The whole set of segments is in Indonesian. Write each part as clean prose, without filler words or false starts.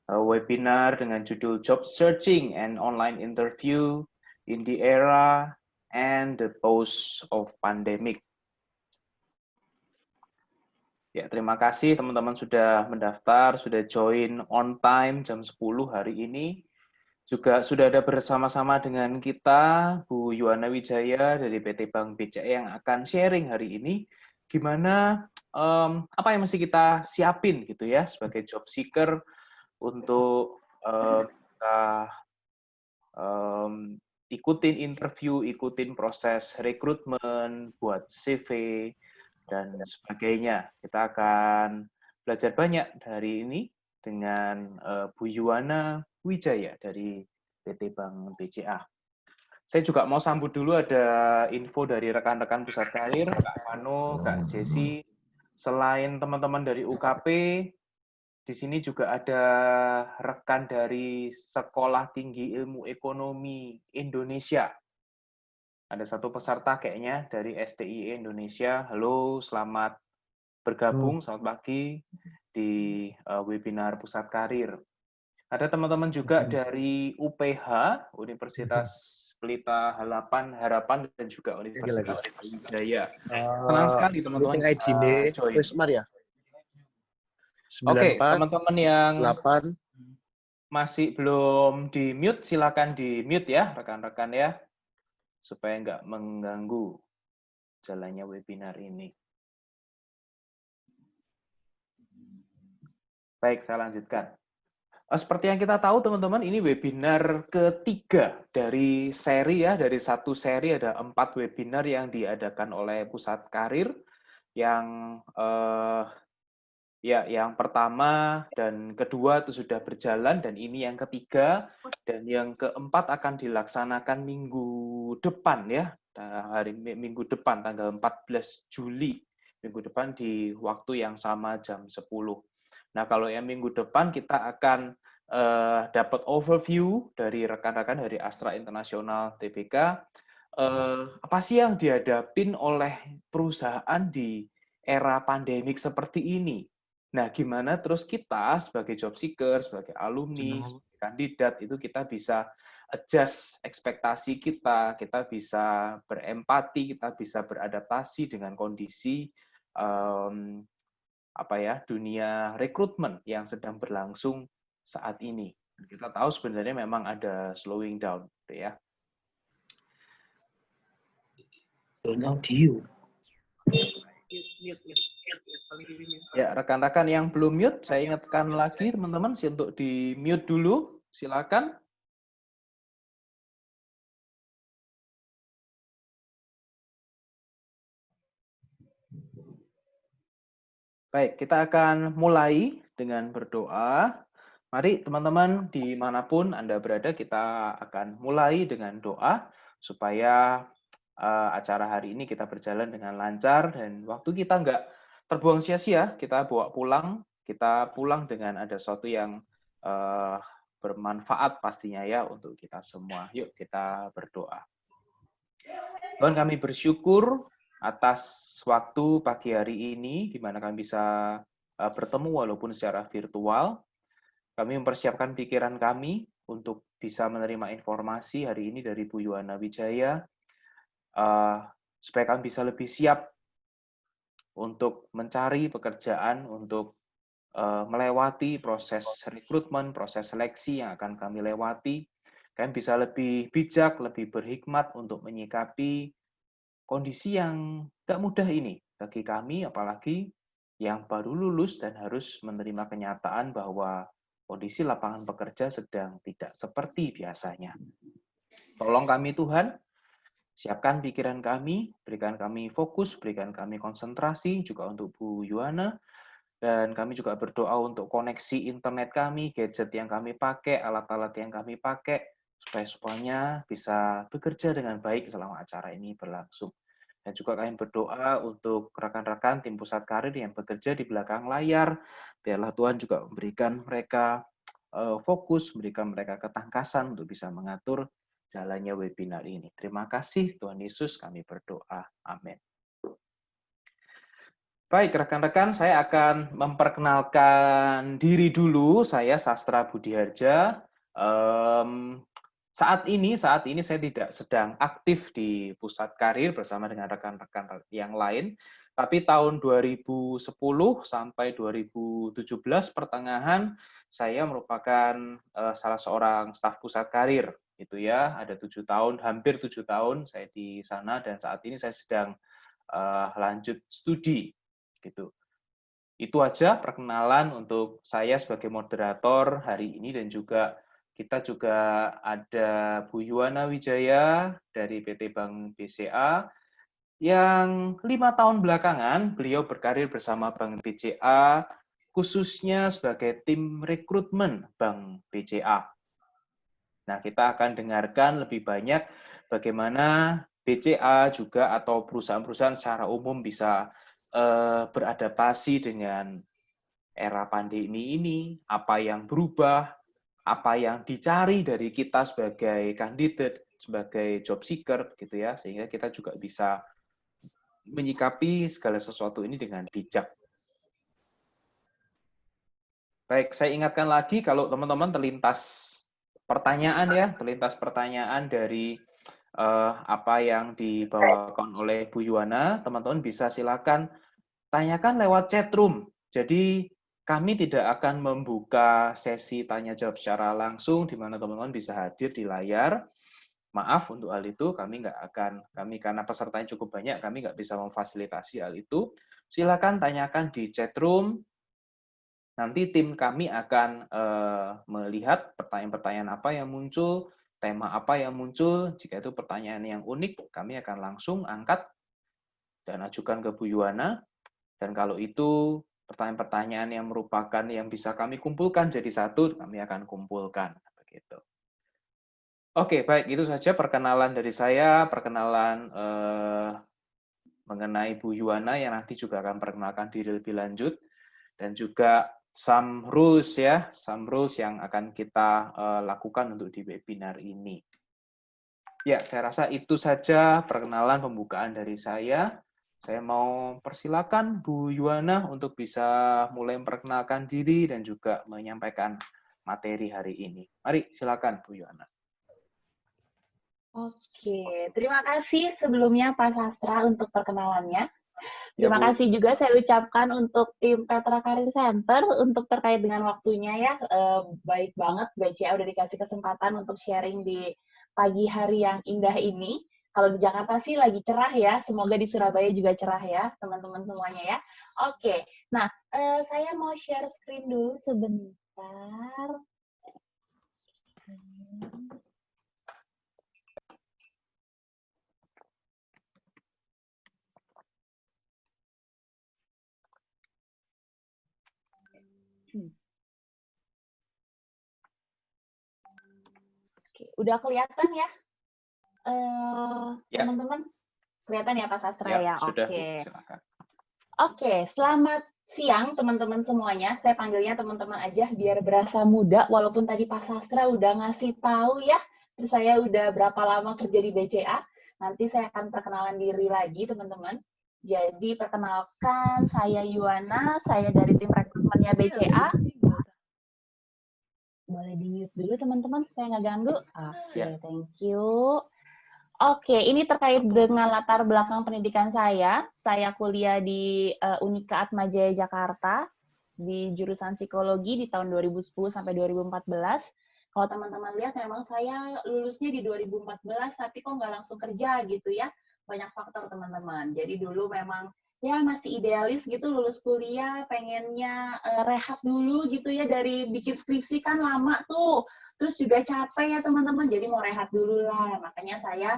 webinar dengan judul Job Searching and Online Interview in the Era and the Post of Pandemic. Ya, terima kasih teman-teman sudah mendaftar, sudah join on time jam 10 hari ini. Juga sudah ada bersama-sama dengan kita Bu Yuwana Wijaya dari PT Bank BCA yang akan sharing hari ini gimana apa yang mesti kita siapin gitu ya sebagai job seeker untuk kita ikutin interview, ikutin proses rekrutmen, buat CV, dan sebagainya. Kita akan belajar banyak dari ini dengan Bu Yuwana Wijaya dari PT Bank BCA. Saya juga mau sambut dulu ada info dari rekan-rekan Pusat Karir, Kak Mano, Kak Jesse. Selain teman-teman dari UKP, di sini juga ada rekan dari Sekolah Tinggi Ilmu Ekonomi Indonesia. Ada satu peserta kayaknya dari STI Indonesia. Halo, selamat bergabung, selamat pagi di webinar Pusat Karir. Ada teman-teman juga dari UPH, Universitas Pelita Harapan, dan juga Universitas Brawijaya. Senang sekali teman-teman bisa join. Oke, teman-teman yang masih belum di-mute, silakan di-mute ya, rekan-rekan ya, supaya nggak mengganggu jalannya webinar ini. Baik, saya lanjutkan. Seperti yang kita tahu teman-teman, ini webinar ketiga dari seri ya, dari satu seri ada 4 webinar yang diadakan oleh Pusat Karir, yang yang pertama dan kedua itu sudah berjalan, dan ini yang ketiga, dan yang keempat akan dilaksanakan minggu depan ya, minggu depan tanggal 14 Juli, minggu depan di waktu yang sama jam 10. Nah, kalau yang minggu depan kita akan dapat overview dari rekan-rekan dari Astra International Tbk, apa sih yang dihadapin oleh perusahaan di era pandemik seperti ini. Nah, gimana terus kita sebagai job seeker, sebagai alumni, sebagai kandidat, itu kita bisa adjust ekspektasi kita bisa berempati, kita bisa beradaptasi dengan kondisi dunia rekrutmen yang sedang berlangsung saat ini. Kita tahu sebenarnya memang ada slowing down, gitu ya. Ya, rekan-rekan yang belum mute, saya ingatkan lagi teman-teman untuk di mute dulu, silakan. Baik, kita akan mulai dengan berdoa. Mari teman-teman dimanapun Anda berada, kita akan mulai dengan doa supaya acara hari ini kita berjalan dengan lancar dan waktu kita nggak terbuang sia-sia, kita bawa pulang, kita pulang dengan ada sesuatu yang bermanfaat pastinya ya untuk kita semua. Yuk kita berdoa. Tuhan, kami bersyukur atas waktu pagi hari ini, di mana kami bisa bertemu walaupun secara virtual. Kami mempersiapkan pikiran kami untuk bisa menerima informasi hari ini dari Bu Yuwana Wijaya, supaya kami bisa lebih siap untuk mencari pekerjaan, untuk melewati proses rekrutmen, proses seleksi yang akan kami lewati. Kami bisa lebih bijak, lebih berhikmat untuk menyikapi kondisi yang gak mudah ini bagi kami, apalagi yang baru lulus dan harus menerima kenyataan bahwa kondisi lapangan pekerja sedang tidak seperti biasanya. Tolong kami Tuhan, siapkan pikiran kami, berikan kami fokus, berikan kami konsentrasi, juga untuk Bu Yuwana, dan kami juga berdoa untuk koneksi internet kami, gadget yang kami pakai, alat-alat yang kami pakai, supaya semuanya bisa bekerja dengan baik selama acara ini berlangsung. Dan juga kami berdoa untuk rekan-rekan tim Pusat Karir yang bekerja di belakang layar, biarlah Tuhan juga memberikan mereka fokus, memberikan mereka ketangkasan untuk bisa mengatur jalannya webinar ini. Terima kasih Tuhan Yesus, kami berdoa. Amin. Baik, rekan-rekan, saya akan memperkenalkan diri dulu. Saya Sastra Budiharja. Saat ini saya tidak sedang aktif di pusat karir bersama dengan rekan-rekan yang lain. Tapi tahun 2010 sampai 2017 pertengahan, saya merupakan salah seorang staf pusat karir. Itu ya, ada 7 tahun, hampir 7 tahun saya di sana, dan saat ini saya sedang lanjut studi gitu. Itu aja perkenalan untuk saya sebagai moderator hari ini, dan juga kita juga ada Bu Yuwana Wijaya dari PT Bank BCA yang 5 tahun belakangan beliau berkarir bersama Bank BCA khususnya sebagai tim rekrutmen Bank BCA. Nah, kita akan dengarkan lebih banyak bagaimana BCA juga atau perusahaan-perusahaan secara umum bisa beradaptasi dengan era pandemi ini, apa yang berubah, apa yang dicari dari kita sebagai kandidat, sebagai job seeker, gitu ya, sehingga kita juga bisa menyikapi segala sesuatu ini dengan bijak. Baik, saya ingatkan lagi kalau teman-teman terlintas pertanyaan dari apa yang dibawakan oleh Bu Yuwana, teman-teman bisa silakan tanyakan lewat chat room. Jadi kami tidak akan membuka sesi tanya jawab secara langsung di mana teman-teman bisa hadir di layar. Maaf untuk hal itu, kami karena pesertanya cukup banyak, kami nggak bisa memfasilitasi hal itu. Silakan tanyakan di chat room. Nanti tim kami akan melihat pertanyaan-pertanyaan apa yang muncul, tema apa yang muncul. Jika itu pertanyaan yang unik, kami akan langsung angkat dan ajukan ke Bu Yuwana. Dan kalau itu pertanyaan-pertanyaan yang merupakan yang bisa kami kumpulkan jadi satu, kami akan kumpulkan. Begitu. Oke, baik. Itu saja perkenalan dari saya, perkenalan mengenai Bu Yuwana yang nanti juga akan perkenalkan diri lebih lanjut. Dan juga some rules yang akan kita lakukan untuk di webinar ini. Ya, saya rasa itu saja perkenalan pembukaan dari saya. Saya mau persilakan Bu Yuwana untuk bisa mulai memperkenalkan diri dan juga menyampaikan materi hari ini. Mari, silakan Bu Yuwana. Oke, terima kasih sebelumnya Pak Sastra untuk perkenalannya. Ya, Terima Bu. kasih juga saya ucapkan untuk tim Petra Career Center untuk terkait dengan waktunya ya. Baik banget BCA udah dikasih kesempatan untuk sharing di pagi hari yang indah ini. Kalau di Jakarta sih lagi cerah ya, semoga di Surabaya juga cerah ya, teman-teman semuanya ya. Oke, nah saya mau share screen dulu sebentar. Oke, udah kelihatan ya, teman-teman? Kelihatan ya Pak Sastra ya? Sudah, Oke. Bu. Silakan. Oke, selamat siang teman-teman semuanya. Saya panggilnya teman-teman aja biar berasa muda, walaupun tadi Pak Sastra udah ngasih tahu ya, terus saya udah berapa lama kerja di BCA. Nanti saya akan perkenalan diri lagi teman-teman. Jadi perkenalkan, saya Yuwana, saya dari tim rekrutmennya BCA. Boleh di-mute dulu teman-teman supaya nggak ganggu? Oke, thank you. Oke, ini terkait dengan latar belakang pendidikan saya. Saya kuliah di Unika Atmajaya Jakarta di jurusan psikologi di tahun 2010 sampai 2014. Kalau teman-teman lihat, memang saya lulusnya di 2014, tapi kok nggak langsung kerja gitu ya. Banyak faktor teman-teman. Jadi dulu memang ya masih idealis gitu lulus kuliah, pengennya rehat dulu gitu ya, dari bikin skripsi kan lama tuh. Terus juga capek ya teman-teman, jadi mau rehat dulu lah. Makanya saya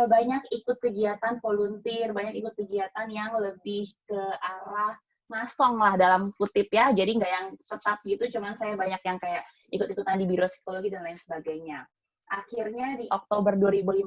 banyak ikut kegiatan volunteer, banyak ikut kegiatan yang lebih ke arah ngasong lah dalam kutip ya, jadi nggak yang tetap gitu, cuman saya banyak yang kayak ikut-ikutan di biro psikologi dan lain sebagainya. Akhirnya di Oktober 2015,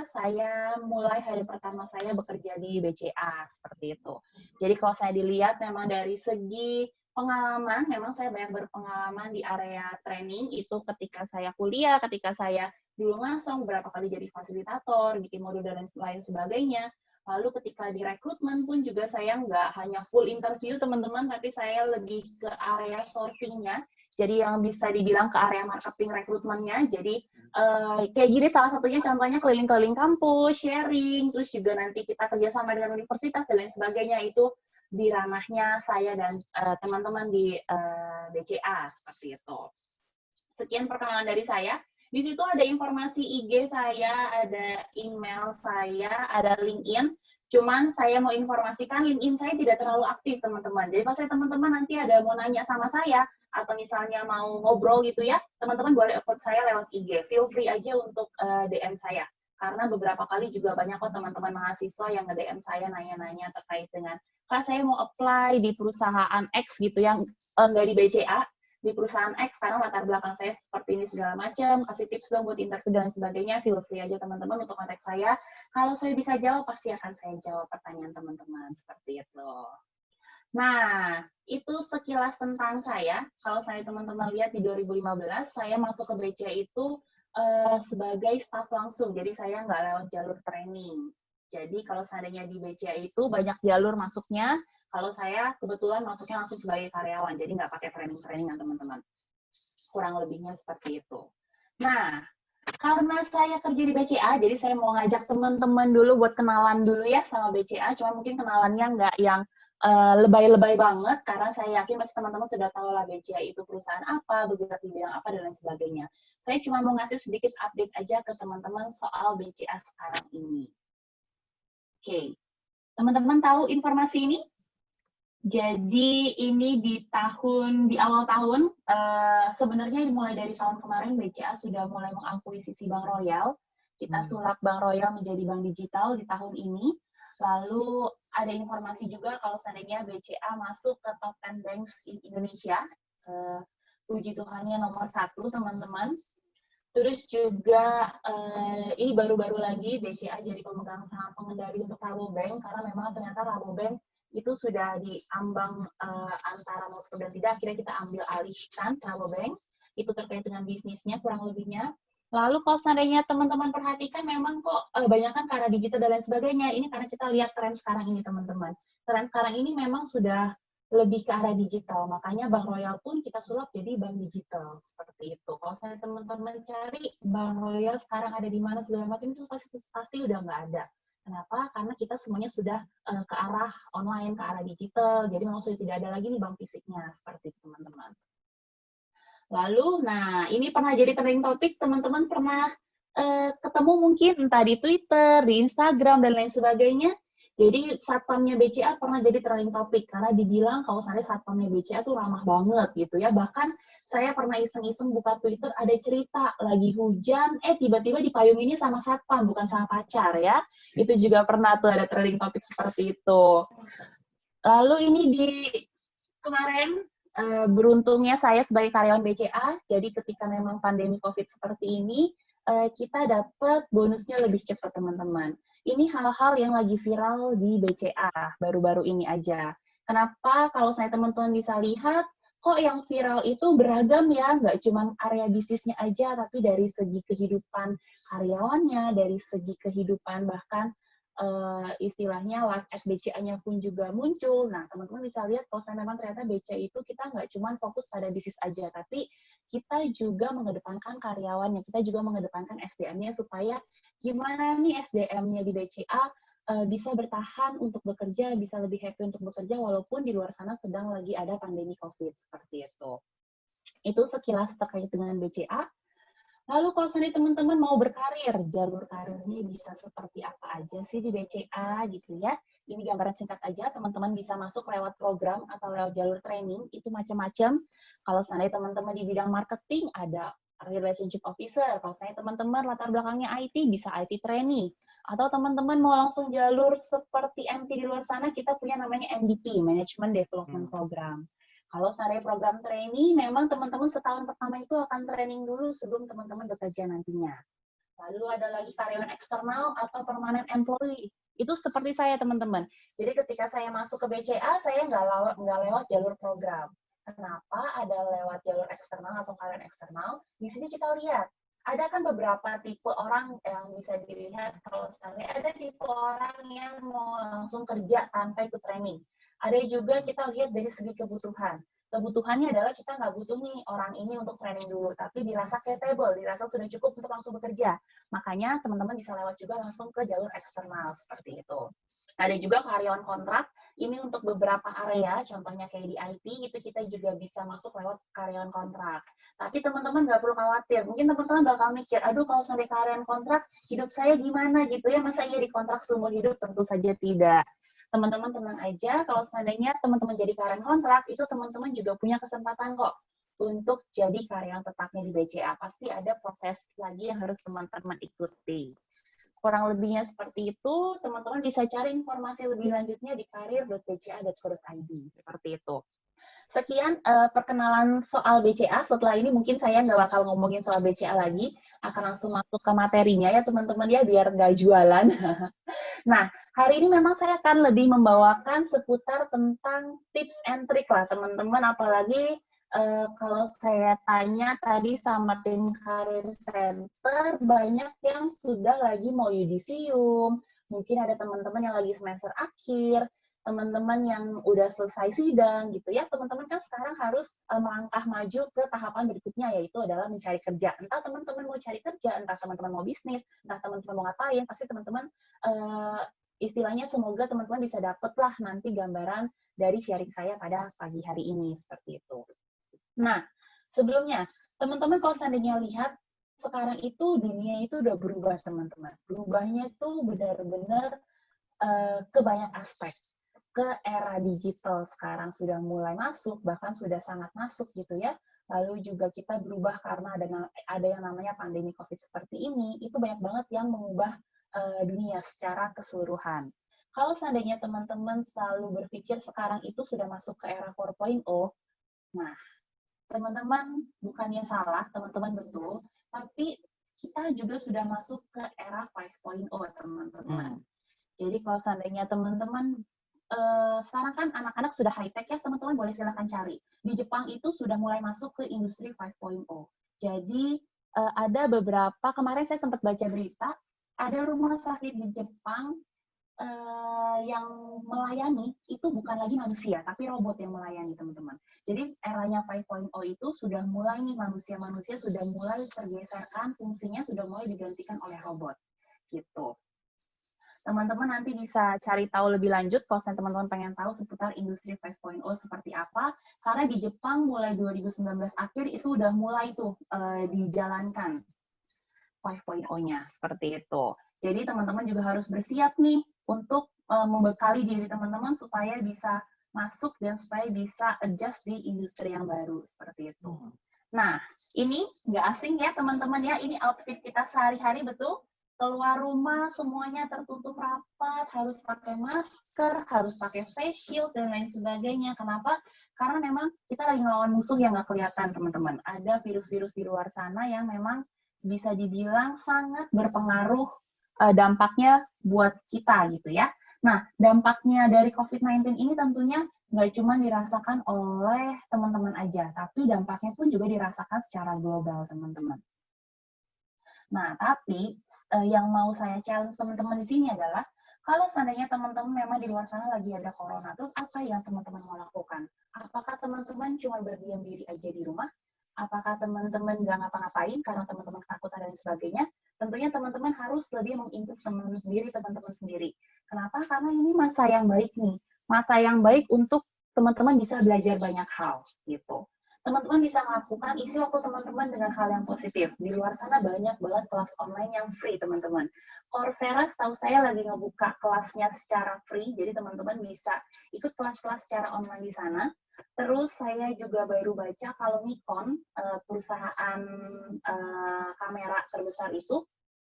saya mulai hari pertama saya bekerja di BCA, seperti itu. Jadi kalau saya dilihat memang dari segi pengalaman, memang saya banyak berpengalaman di area training, itu ketika saya kuliah, ketika saya dulu ngasong, beberapa kali jadi fasilitator, bikin modul dan lain sebagainya. Lalu ketika di rekrutmen pun juga saya nggak hanya full interview teman-teman, tapi saya lebih ke area sourcing-nya. Jadi yang bisa dibilang ke area marketing rekrutmennya. Jadi kayak gini salah satunya contohnya keliling-keliling kampus, sharing, terus juga nanti kita kerjasama dengan universitas dan lain sebagainya. Itu di ranahnya saya dan teman-teman di BCA seperti itu. Sekian perkenalan dari saya. Di situ ada informasi IG saya, ada email saya, ada LinkedIn. Cuman saya mau informasikan LinkedIn saya tidak terlalu aktif, teman-teman. Jadi kalau teman-teman nanti ada mau nanya sama saya, atau misalnya mau ngobrol gitu ya, teman-teman boleh approach saya lewat IG. Feel free aja untuk DM saya. Karena beberapa kali juga banyak kok teman-teman mahasiswa yang nge-DM saya nanya-nanya terkait dengan, Kak, saya mau apply di perusahaan X gitu yang nggak di BCA, di perusahaan X, sekarang latar belakang saya seperti ini segala macam, kasih tips dong buat interview dan sebagainya, feel free aja teman-teman untuk kontak saya. Kalau saya bisa jawab, pasti akan saya jawab pertanyaan teman-teman, seperti itu. Nah, itu sekilas tentang saya. Kalau saya teman-teman lihat di 2015, saya masuk ke BCA itu sebagai staff langsung, jadi saya nggak lewat jalur training. Jadi kalau seandainya di BCA itu banyak jalur masuknya, kalau saya kebetulan masuknya langsung sebagai karyawan, jadi nggak pakai training-trainingan teman-teman. Kurang lebihnya seperti itu. Nah, karena saya kerja di BCA, jadi saya mau ngajak teman-teman dulu buat kenalan dulu ya sama BCA, cuma mungkin kenalannya nggak yang lebay-lebay banget, karena saya yakin pasti teman-teman sudah tahu lah BCA itu perusahaan apa, bergerak di bidang apa, dan lain sebagainya. Saya cuma mau ngasih sedikit update aja ke teman-teman soal BCA sekarang ini. Oke, teman-teman tahu informasi ini? Jadi ini di awal tahun, sebenarnya mulai dari tahun kemarin BCA sudah mulai mengakuisisi Bank Royal. Kita sulap Bank Royal menjadi bank digital di tahun ini. Lalu ada informasi juga kalau seandainya BCA masuk ke top 10 banks in Indonesia. Puji Tuhannya nomor 1, teman-teman. Terus juga ini baru-baru lagi BCA jadi pemegang saham pengendali untuk Rabobank, karena memang ternyata Rabobank itu sudah diambang antara mau dan tidak, akhirnya kita ambil alihkan Rabobank, itu terkait dengan bisnisnya kurang lebihnya. Lalu kalau seandainya teman-teman perhatikan, memang kok banyak kan karena digital dan lain sebagainya, ini karena kita lihat tren sekarang ini teman-teman. Tren sekarang ini memang sudah lebih ke arah digital, makanya Bank Royal pun kita sulap jadi bank digital, seperti itu. Kalau saya teman-teman cari Bank Royal sekarang ada di mana segala macam, itu pasti udah nggak ada. Kenapa? Karena kita semuanya sudah ke arah online, ke arah digital, jadi memang sudah tidak ada lagi nih bank fisiknya, seperti itu teman-teman. Lalu, nah ini pernah jadi trending topik, teman-teman pernah ketemu mungkin entah di Twitter, di Instagram, dan lain sebagainya. Jadi satpamnya BCA pernah jadi trending topik karena dibilang kalau saya satpamnya BCA tuh ramah banget gitu ya. Bahkan saya pernah iseng-iseng buka Twitter, ada cerita lagi hujan, tiba-tiba dipayunginnya sama satpam, bukan sama pacar ya. Itu juga pernah tuh ada trending topik seperti itu. Lalu ini di kemarin beruntungnya saya sebagai karyawan BCA, jadi ketika memang pandemi COVID seperti ini, kita dapat bonusnya lebih cepat teman-teman. Ini hal-hal yang lagi viral di BCA baru-baru ini aja. Kenapa? Kalau saya teman-teman bisa lihat, kok yang viral itu beragam ya, nggak cuma area bisnisnya aja, tapi dari segi kehidupan karyawannya, dari segi kehidupan bahkan istilahnya live at BCA-nya pun juga muncul. Nah, teman-teman bisa lihat kalau saya memang ternyata BCA itu kita nggak cuma fokus pada bisnis aja, tapi kita juga mengedepankan karyawannya, kita juga mengedepankan SDM-nya supaya gimana nih SDM-nya di BCA bisa bertahan untuk bekerja, bisa lebih happy untuk bekerja walaupun di luar sana sedang lagi ada pandemi COVID, seperti itu. Itu sekilas terkait dengan BCA. Lalu kalau seandainya teman-teman mau berkarir, jalur karirnya bisa seperti apa aja sih di BCA gitu ya. Ini gambaran singkat aja, teman-teman bisa masuk lewat program atau lewat jalur training, itu macam-macam. Kalau seandainya teman-teman di bidang marketing, ada relationship officer. Kalau saya teman-teman latar belakangnya IT, bisa IT trainee. Atau teman-teman mau langsung jalur seperti MT di luar sana, kita punya namanya MDP, Management Development Program. Kalau seandainya program trainee, memang teman-teman setahun pertama itu akan training dulu sebelum teman-teman bekerja nantinya. Lalu ada lagi karyawan eksternal atau permanent employee. Itu seperti saya, teman-teman. Jadi ketika saya masuk ke BCA, saya nggak lewat jalur program. Kenapa ada lewat jalur eksternal atau karyawan eksternal? Di sini kita lihat, ada kan beberapa tipe orang yang bisa dilihat kalau misalnya ada tipe orang yang mau langsung kerja tanpa ikut training. Ada juga kita lihat dari segi kebutuhan. Kebutuhannya adalah kita nggak butuh nih orang ini untuk training dulu, tapi dirasa capable, dirasa sudah cukup untuk langsung bekerja. Makanya teman-teman bisa lewat juga langsung ke jalur eksternal seperti itu. Ada juga karyawan kontrak, ini untuk beberapa area, contohnya kayak di IT, itu kita juga bisa masuk lewat karyawan kontrak. Tapi teman-teman nggak perlu khawatir. Mungkin teman-teman bakal mikir, aduh kalau sampai karyawan kontrak, hidup saya gimana gitu ya, masa iya dikontrak seumur hidup? Tentu saja tidak. Teman-teman tenang aja, kalau seandainya teman-teman jadi karyawan kontrak, itu teman-teman juga punya kesempatan kok untuk jadi karyawan tetapnya di BCA. Pasti ada proses lagi yang harus teman-teman ikuti. Kurang lebihnya seperti itu, teman-teman bisa cari informasi lebih lanjutnya di karir.bca.co.id. Seperti itu. Sekian perkenalan soal BCA. Setelah ini mungkin saya nggak bakal ngomongin soal BCA lagi, akan langsung masuk ke materinya ya teman-teman ya, biar nggak jualan. Nah, hari ini memang saya akan lebih membawakan seputar tentang tips and trick lah teman-teman, apalagi kalau saya tanya tadi sama tim Career Center, banyak yang sudah lagi mau yudisium, mungkin ada teman-teman yang lagi semester akhir, teman-teman yang udah selesai sidang gitu ya, teman-teman kan sekarang harus melangkah maju ke tahapan berikutnya, yaitu adalah mencari kerja. Entah teman-teman mau cari kerja, entah teman-teman mau bisnis, entah teman-teman mau ngapain, pasti teman-teman istilahnya semoga teman-teman bisa dapet lah nanti gambaran dari sharing saya pada pagi hari ini, seperti itu. Nah, sebelumnya, teman-teman kalau seandainya lihat, sekarang itu dunia itu udah berubah, teman-teman. Berubahnya itu benar-benar ke banyak aspek. Ke era digital sekarang sudah mulai masuk, bahkan sudah sangat masuk gitu ya. Lalu juga kita berubah karena ada yang namanya pandemi COVID seperti ini, itu banyak banget yang mengubah dunia secara keseluruhan. Kalau seandainya teman-teman selalu berpikir sekarang itu sudah masuk ke era 4.0, nah, teman-teman bukannya salah, teman-teman betul, tapi kita juga sudah masuk ke era 5.0, teman-teman. Jadi kalau seandainya teman-teman, sekarang kan anak-anak sudah high-tech ya, teman-teman boleh silakan cari. Di Jepang itu sudah mulai masuk ke industri 5.0. Jadi ada beberapa, kemarin saya sempat baca berita, ada rumah sakit di Jepang yang melayani itu bukan lagi manusia, tapi robot yang melayani, teman-teman. Jadi eranya 5.0 itu sudah mulai nih, manusia-manusia sudah mulai tergeserkan, fungsinya sudah mulai digantikan oleh robot. Gitu. Teman-teman nanti bisa cari tahu lebih lanjut kalau teman-teman pengen tahu seputar industri 5.0 seperti apa, karena di Jepang mulai 2019 akhir itu udah mulai tuh dijalankan 5.0-nya, seperti itu. Jadi teman-teman juga harus bersiap nih untuk membekali diri teman-teman supaya bisa masuk dan supaya bisa adjust di industri yang baru, seperti itu. Nah, ini nggak asing ya teman-teman ya, ini outfit kita sehari-hari, betul? Keluar rumah semuanya tertutup rapat, harus pakai masker, harus pakai face shield, dan lain sebagainya. Kenapa? Karena memang kita lagi ngelawan musuh yang nggak kelihatan, teman-teman. Ada virus-virus di luar sana yang memang bisa dibilang sangat berpengaruh dampaknya buat kita gitu ya. Nah, dampaknya dari COVID-19 ini tentunya nggak cuma dirasakan oleh teman-teman aja, tapi dampaknya pun juga dirasakan secara global, teman-teman. Nah, tapi yang mau saya challenge teman-teman di sini adalah, kalau seandainya teman-teman memang di luar sana lagi ada corona, terus apa yang teman-teman mau lakukan? Apakah teman-teman cuma berdiam diri aja di rumah? Apakah teman-teman nggak ngapa-ngapain karena teman-teman ketakutan dan sebagainya? Tentunya teman-teman harus lebih mengimprove teman-teman sendiri. Kenapa? Karena ini masa yang baik nih. Masa yang baik untuk teman-teman bisa belajar banyak hal, gitu. Teman-teman bisa melakukan isi waktu teman-teman dengan hal yang positif. Di luar sana banyak banget kelas online yang free, teman-teman. Coursera setahu saya lagi ngebuka kelasnya secara free, jadi teman-teman bisa ikut kelas-kelas secara online di sana. Terus saya juga baru baca kalau Nikon, perusahaan kamera terbesar itu,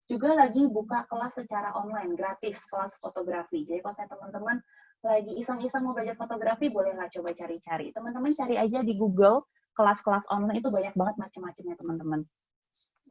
juga lagi buka kelas secara online, gratis, kelas fotografi. Jadi kalau saya teman-teman lagi iseng-iseng mau belajar fotografi, bolehlah coba cari-cari. Teman-teman cari aja di Google, kelas-kelas online itu banyak banget macam-macamnya, teman-teman.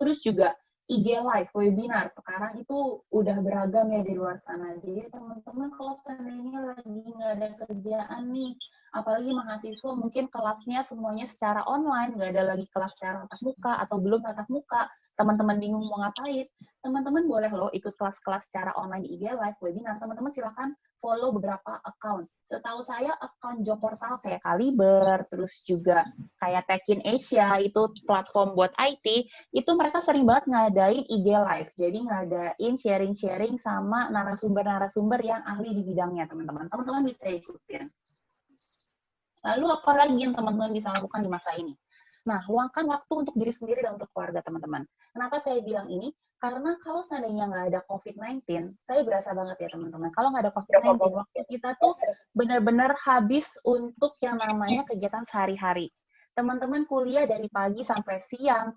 Terus juga IG Live, webinar, sekarang itu udah beragam ya di luar sana. Jadi teman-teman kalau seandainya lagi nggak ada kerjaan nih, apalagi mahasiswa mungkin kelasnya semuanya secara online, nggak ada lagi kelas secara tatap muka atau belum tatap muka, teman-teman bingung mau ngapain, teman-teman boleh loh ikut kelas-kelas secara online di IG Live, webinar. Teman-teman silakan follow beberapa account. Setahu saya account job portal kayak Kaliber, terus juga kayak Tekin Asia, itu platform buat IT, itu mereka sering banget ngadain IG Live. Jadi ngadain sharing-sharing sama narasumber-narasumber yang ahli di bidangnya, teman-teman. Teman-teman bisa ikutin. Lalu apa lagi yang teman-teman bisa lakukan di masa ini? Nah, luangkan waktu untuk diri sendiri dan untuk keluarga, teman-teman. Kenapa saya bilang ini? Karena kalau seandainya nggak ada COVID-19, saya berasa banget ya, teman-teman. Kalau nggak ada COVID-19, waktu kita tuh benar-benar habis untuk yang namanya kegiatan sehari-hari. Teman-teman kuliah dari pagi sampai siang,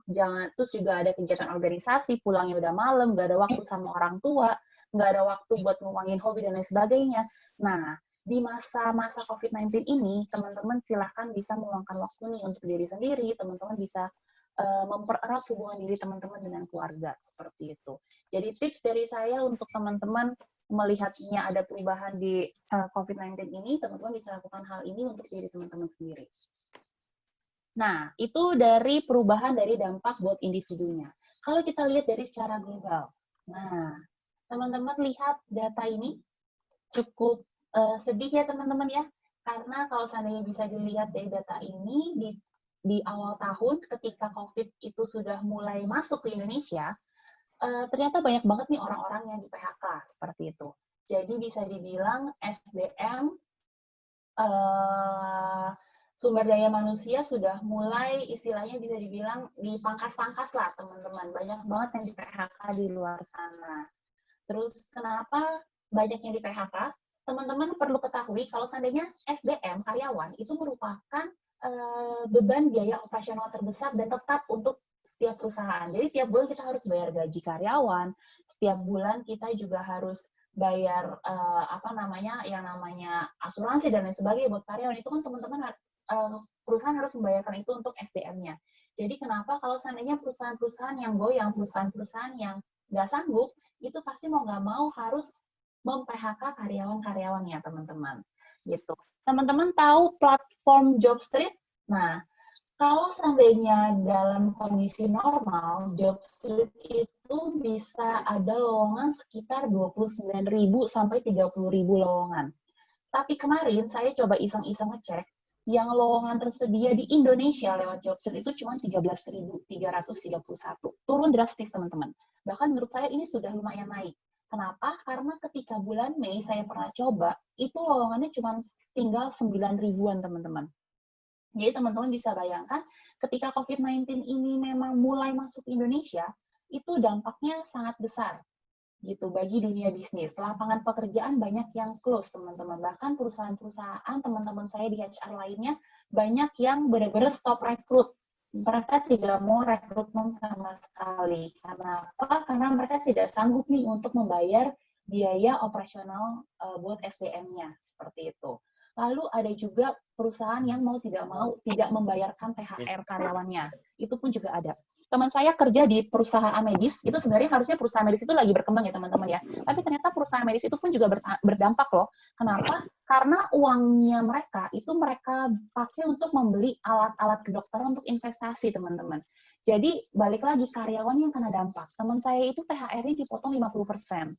terus juga ada kegiatan organisasi, pulangnya udah malam, nggak ada waktu sama orang tua, nggak ada waktu buat ngomongin hobi dan lain sebagainya. Nah, di masa-masa COVID-19 ini, teman-teman silahkan bisa meluangkan waktu nih untuk diri sendiri, teman-teman bisa mempererat hubungan diri teman-teman dengan keluarga, seperti itu. Jadi tips dari saya untuk teman-teman melihatnya ada perubahan di COVID-19 ini, teman-teman bisa lakukan hal ini untuk diri teman-teman sendiri. Nah, itu dari perubahan dari dampak buat individunya. Kalau kita lihat dari secara global, nah, teman-teman lihat data ini cukup sedih ya teman-teman ya, karena kalau seandainya bisa dilihat dari data ini di awal tahun ketika COVID itu sudah mulai masuk ke Indonesia, ternyata banyak banget nih orang-orang yang di PHK seperti itu. Jadi bisa dibilang SDM sumber daya manusia sudah mulai istilahnya bisa dibilang dipangkas-pangkas lah teman-teman. Banyak banget yang di PHK di luar sana. Terus kenapa banyak yang di PHK? Teman-teman perlu ketahui kalau seandainya SDM, karyawan, itu merupakan beban biaya operasional terbesar dan tetap untuk setiap perusahaan. Jadi tiap bulan kita harus bayar gaji karyawan, setiap bulan kita juga harus bayar yang namanya asuransi dan lain sebagainya buat karyawan. Itu kan teman-teman perusahaan harus membayarkan itu untuk SDM-nya. Jadi kenapa kalau seandainya perusahaan-perusahaan yang goyang, perusahaan-perusahaan yang nggak sanggup, itu pasti mau nggak mau harus mem-PHK karyawan-karyawannya, teman-teman. Gitu. Teman-teman tahu platform Jobstreet? Nah, kalau seandainya dalam kondisi normal, Jobstreet itu bisa ada lowongan sekitar 29.000 sampai 30.000 lowongan. Tapi kemarin saya coba iseng-iseng ngecek, yang lowongan tersedia di Indonesia lewat Jobstreet itu cuma 13.331. Turun drastis, teman-teman. Bahkan menurut saya ini sudah lumayan naik. Kenapa? Karena ketika bulan Mei saya pernah coba, itu lowongannya cuma tinggal 9 ribuan, teman-teman. Jadi teman-teman bisa bayangkan, ketika COVID-19 ini memang mulai masuk Indonesia, itu dampaknya sangat besar gitu bagi dunia bisnis. Lapangan pekerjaan banyak yang close, teman-teman. Bahkan perusahaan-perusahaan teman-teman saya di HR lainnya banyak yang benar-benar stop rekrut. Mereka tidak mau rekrutmen sama sekali. Karena apa? Karena mereka tidak sanggup nih untuk membayar biaya operasional buat SDM-nya, seperti itu. Lalu ada juga perusahaan yang mau tidak membayarkan THR karyawannya. Itu pun juga ada. Teman saya kerja di perusahaan medis, itu sebenarnya harusnya perusahaan medis itu lagi berkembang ya teman-teman ya. Tapi ternyata perusahaan medis itu pun juga berdampak loh. Kenapa? Karena uangnya mereka itu mereka pakai untuk membeli alat-alat kedokteran untuk investasi, teman-teman. Jadi balik lagi karyawan yang kena dampak. Teman saya itu THR-nya dipotong 50%.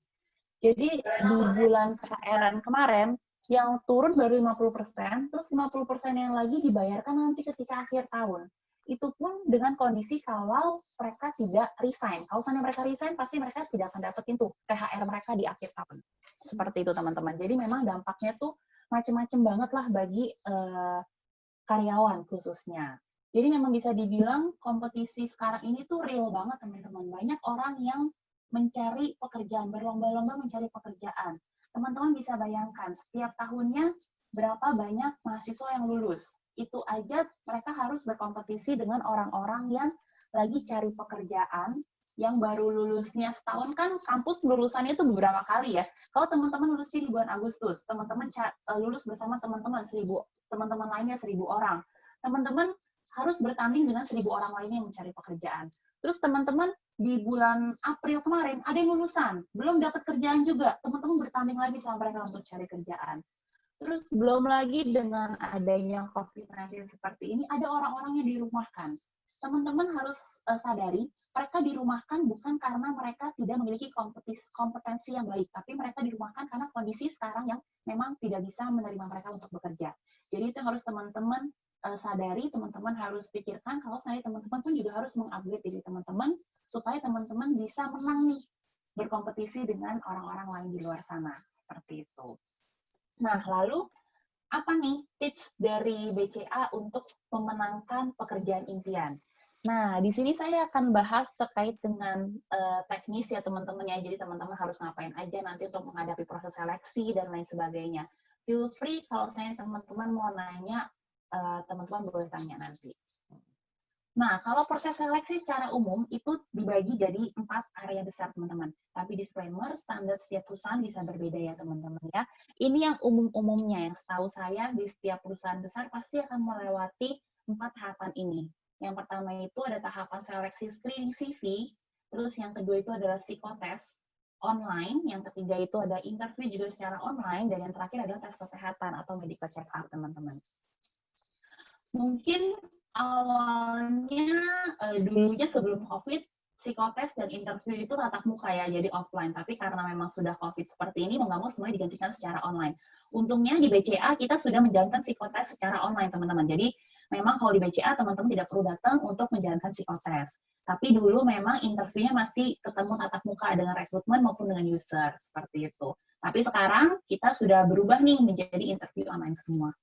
Jadi di bulan THR kemarin yang turun baru 50%, terus 50% yang lagi dibayarkan nanti ketika akhir tahun. Itu pun dengan kondisi kalau mereka tidak resign. Kalau misalnya mereka resign, pasti mereka tidak akan dapetin tuh THR mereka di akhir tahun. Seperti itu, teman-teman. Jadi memang dampaknya tuh macam-macam banget lah bagi karyawan khususnya. Jadi memang bisa dibilang kompetisi sekarang ini tuh real banget, teman-teman. Banyak orang yang mencari pekerjaan, berlomba-lomba mencari pekerjaan. Teman-teman bisa bayangkan, setiap tahunnya berapa banyak mahasiswa yang lulus. Itu aja mereka harus berkompetisi dengan orang-orang yang lagi cari pekerjaan, yang baru lulusnya setahun. Kan kampus lulusannya itu beberapa kali ya. Kalau teman-teman lulus di bulan Agustus, teman-teman lulus bersama teman-teman lainnya 1.000 orang. Teman-teman harus bertanding dengan 1.000 orang lainnya yang mencari pekerjaan. Terus teman-teman di bulan April kemarin ada yang lulusan, belum dapat kerjaan juga. Teman-teman bertanding lagi sama mereka untuk cari kerjaan. Terus belum lagi dengan adanya COVID-19 seperti ini, ada orang-orang yang dirumahkan. teman-teman harus sadari, mereka dirumahkan bukan karena mereka tidak memiliki kompetensi yang baik, tapi mereka dirumahkan karena kondisi sekarang yang memang tidak bisa menerima mereka untuk bekerja. Jadi itu harus teman-teman sadari, teman-teman harus pikirkan kalau saya teman-teman pun juga harus mengupgrade diri teman-teman supaya teman-teman bisa menang nih berkompetisi dengan orang-orang lain di luar sana. Seperti itu. Nah, lalu apa nih tips dari BCA untuk memenangkan pekerjaan impian? Nah, di sini saya akan bahas terkait dengan teknis ya teman-teman ya. Jadi teman-teman harus ngapain aja nanti untuk menghadapi proses seleksi dan lain sebagainya. Feel free kalau saya teman-teman mau nanya, teman-teman boleh tanya nanti. Nah, kalau proses seleksi secara umum itu dibagi jadi 4 area besar, teman-teman. Tapi disclaimer, standar setiap perusahaan bisa berbeda ya, teman-teman ya. Ini yang umum-umumnya, yang setahu saya di setiap perusahaan besar pasti akan melewati 4 tahapan ini. Yang pertama itu ada tahapan seleksi screening CV, terus yang kedua itu adalah psikotes online, yang ketiga itu ada interview juga secara online, dan yang terakhir adalah tes kesehatan atau medical check-up, teman-teman. Mungkin awalnya dulunya sebelum COVID, psikotes dan interview itu tatap muka ya, jadi offline. Tapi karena memang sudah COVID seperti ini, mau nggak mau semuanya digantikan secara online. Untungnya di BCA kita sudah menjalankan psikotes secara online, teman-teman. Jadi memang kalau di BCA teman-teman tidak perlu datang untuk menjalankan psikotes. Tapi dulu memang interviewnya masih ketemu tatap muka dengan rekrutmen maupun dengan user, seperti itu. Tapi sekarang kita sudah berubah nih menjadi interview online semua.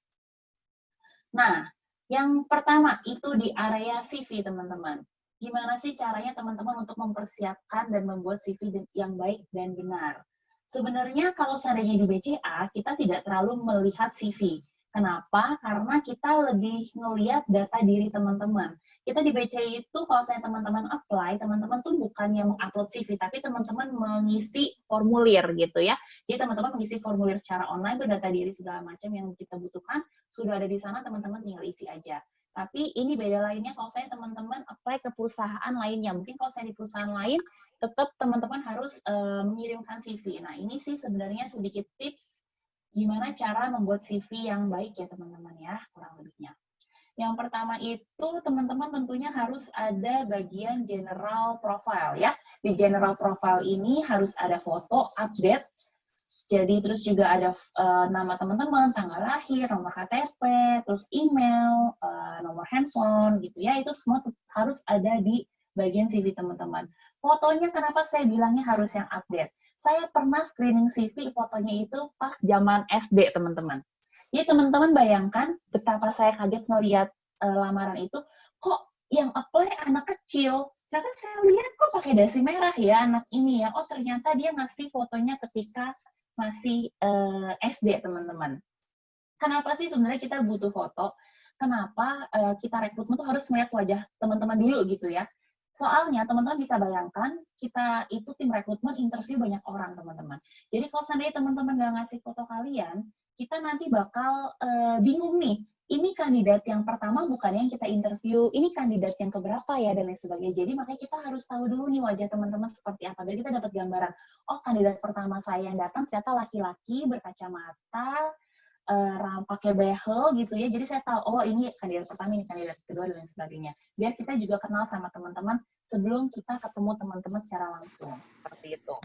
Nah, yang pertama itu di area CV, teman-teman. Gimana sih caranya teman-teman untuk mempersiapkan dan membuat CV yang baik dan benar? Sebenarnya kalau seandainya di BCA, kita tidak terlalu melihat CV. Kenapa? Karena kita lebih ngelihat data diri teman-teman. Kita di BCA itu, kalau saya teman-teman apply, teman-teman tuh bukannya mengupload CV, tapi teman-teman mengisi formulir gitu ya. Jadi teman-teman mengisi formulir secara online, itu data diri segala macam yang kita butuhkan, sudah ada di sana, teman-teman tinggal isi aja. Tapi ini beda lainnya kalau saya teman-teman apply ke perusahaan lainnya. Mungkin kalau saya di perusahaan lain, tetap teman-teman harus mengirimkan CV. Nah, ini sih sebenarnya sedikit tips gimana cara membuat CV yang baik ya teman-teman ya, kurang lebihnya. Yang pertama itu teman-teman tentunya harus ada bagian general profile ya. Di general profile ini harus ada foto update. Jadi terus juga ada nama teman-teman, tanggal lahir, nomor KTP, terus email, nomor handphone gitu ya. Itu semua harus ada di bagian CV teman-teman. Fotonya kenapa saya bilangnya harus yang update? Saya pernah screening CV, fotonya itu pas zaman SD, teman-teman. Jadi teman-teman bayangkan betapa saya kaget ngelihat lamaran itu, kok yang apply anak kecil. Ternyata saya lihat kok pakai dasi merah ya anak ini ya. Oh ternyata dia ngasih fotonya ketika masih SD, teman-teman. Kenapa sih sebenarnya kita butuh foto? Kenapa kita rekrutmen tuh harus melihat wajah teman-teman dulu gitu ya? Soalnya teman-teman bisa bayangkan, kita itu tim rekrutmen interview banyak orang, teman-teman. Jadi kalau seandainya teman-teman nggak ngasih foto kalian, kita nanti bakal bingung nih, ini kandidat yang pertama bukan yang kita interview, ini kandidat yang keberapa ya, dan lain sebagainya. Jadi makanya kita harus tahu dulu nih wajah teman-teman seperti apa, biar kita dapat gambaran, oh kandidat pertama saya yang datang ternyata laki-laki, berkacamata, pakai behel gitu ya, jadi saya tahu, oh ini kandidat pertama, ini kandidat kedua, dan lain sebagainya. Biar kita juga kenal sama teman-teman sebelum kita ketemu teman-teman secara langsung, seperti itu.